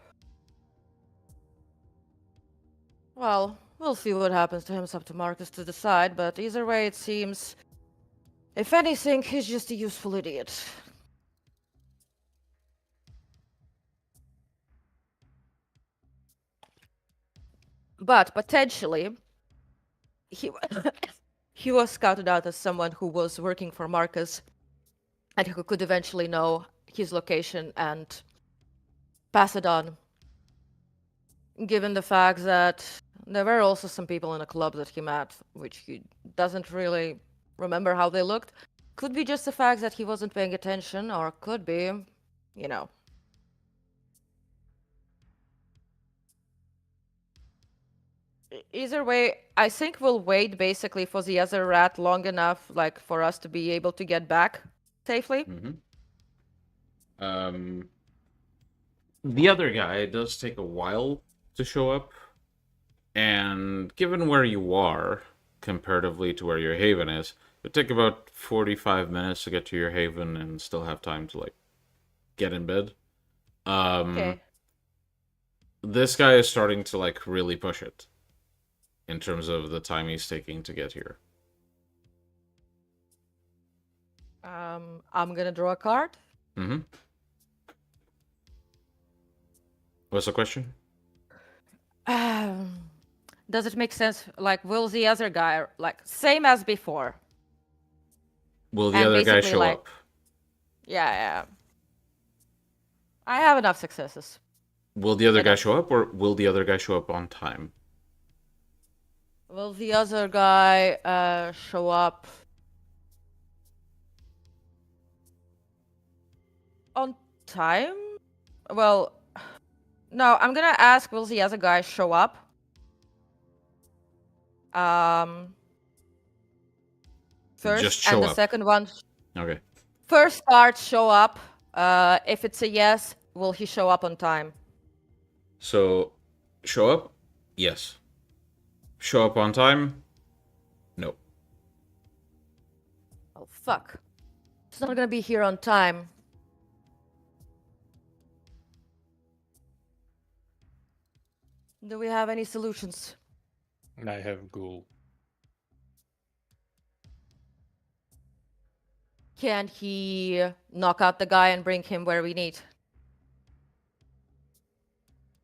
well, we'll see what happens to him. It's up to Marcus to decide, but either way, it seems, if anything, he's just a useful idiot. But potentially, he he was scouted out as someone who was working for Marcus and who could eventually know his location and pass it on. Given the fact that there were also some people in a club that he met, which he doesn't really remember how they looked, Could be just the fact that he wasn't paying attention, or could be, you know. Either way, I think we'll wait basically for the other rat long enough, like, for us to be able to get back safely. The other guy does take a while to show up, and given where you are comparatively to where your haven is, it take about 45 minutes to get to your haven and still have time to like get in bed. Okay. This guy is starting to like really push it in terms of the time he's taking to get here. I'm gonna draw a card. What's the question? Does it make sense? Like, will the other guy, like, same as before? Will the And other guy basically, show like- up? Yeah. I have enough successes. Will the other Yeah, guy no. show up, or will the other guy show up on time? Will the other guy show up on time? Well, no, I'm gonna ask, will the other guy show up? First, Just show and the up. second one, Okay. first part, show up. If it's a yes, will he show up on time? So, show up? Yes. Show up on time? No. Oh, fuck. He's not gonna be here on time. Do we have any solutions? I have ghoul. Can he knock out the guy and bring him where we need?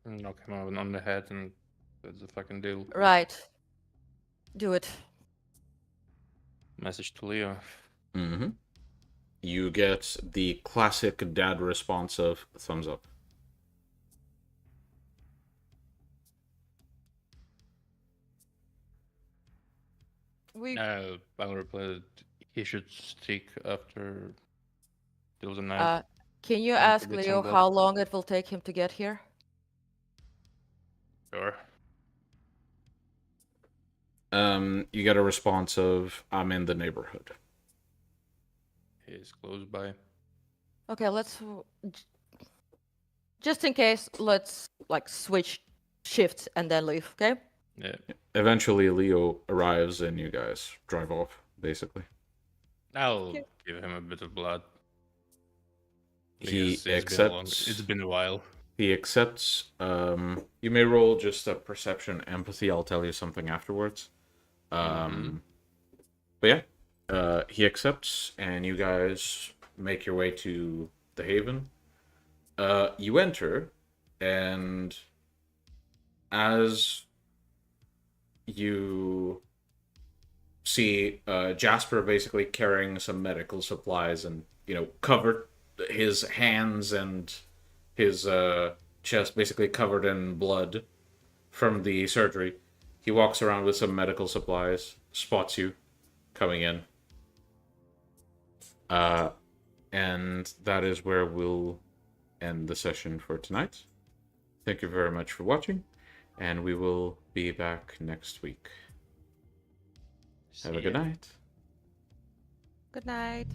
Knock him out on the head and that's the fucking deal. Right. Do it. Message to Leo. You get the classic dad response of thumbs up. I'll reply that he should stick after till the night. Can you Time to ask get Leo some blood. how long it will take him to get here? Sure. You get a response of I'm in the neighborhood. He is close by. Okay, just in case, let's like switch shifts and then leave, okay? Yeah. Eventually, Leo arrives and you guys drive off, basically. I'll give him a bit of blood. He Because accepts. It's been a while. He accepts. You may roll just a perception empathy. I'll tell you something afterwards. But yeah, he accepts, and you guys make your way to the Haven. You enter, and as you see Jasper basically carrying some medical supplies and, covered his hands and his chest basically covered in blood from the surgery. He walks around with some medical supplies, spots you coming in. And that is where we'll end the session for tonight. Thank you very much for watching, and we will be back next week. Have a good night. Good night.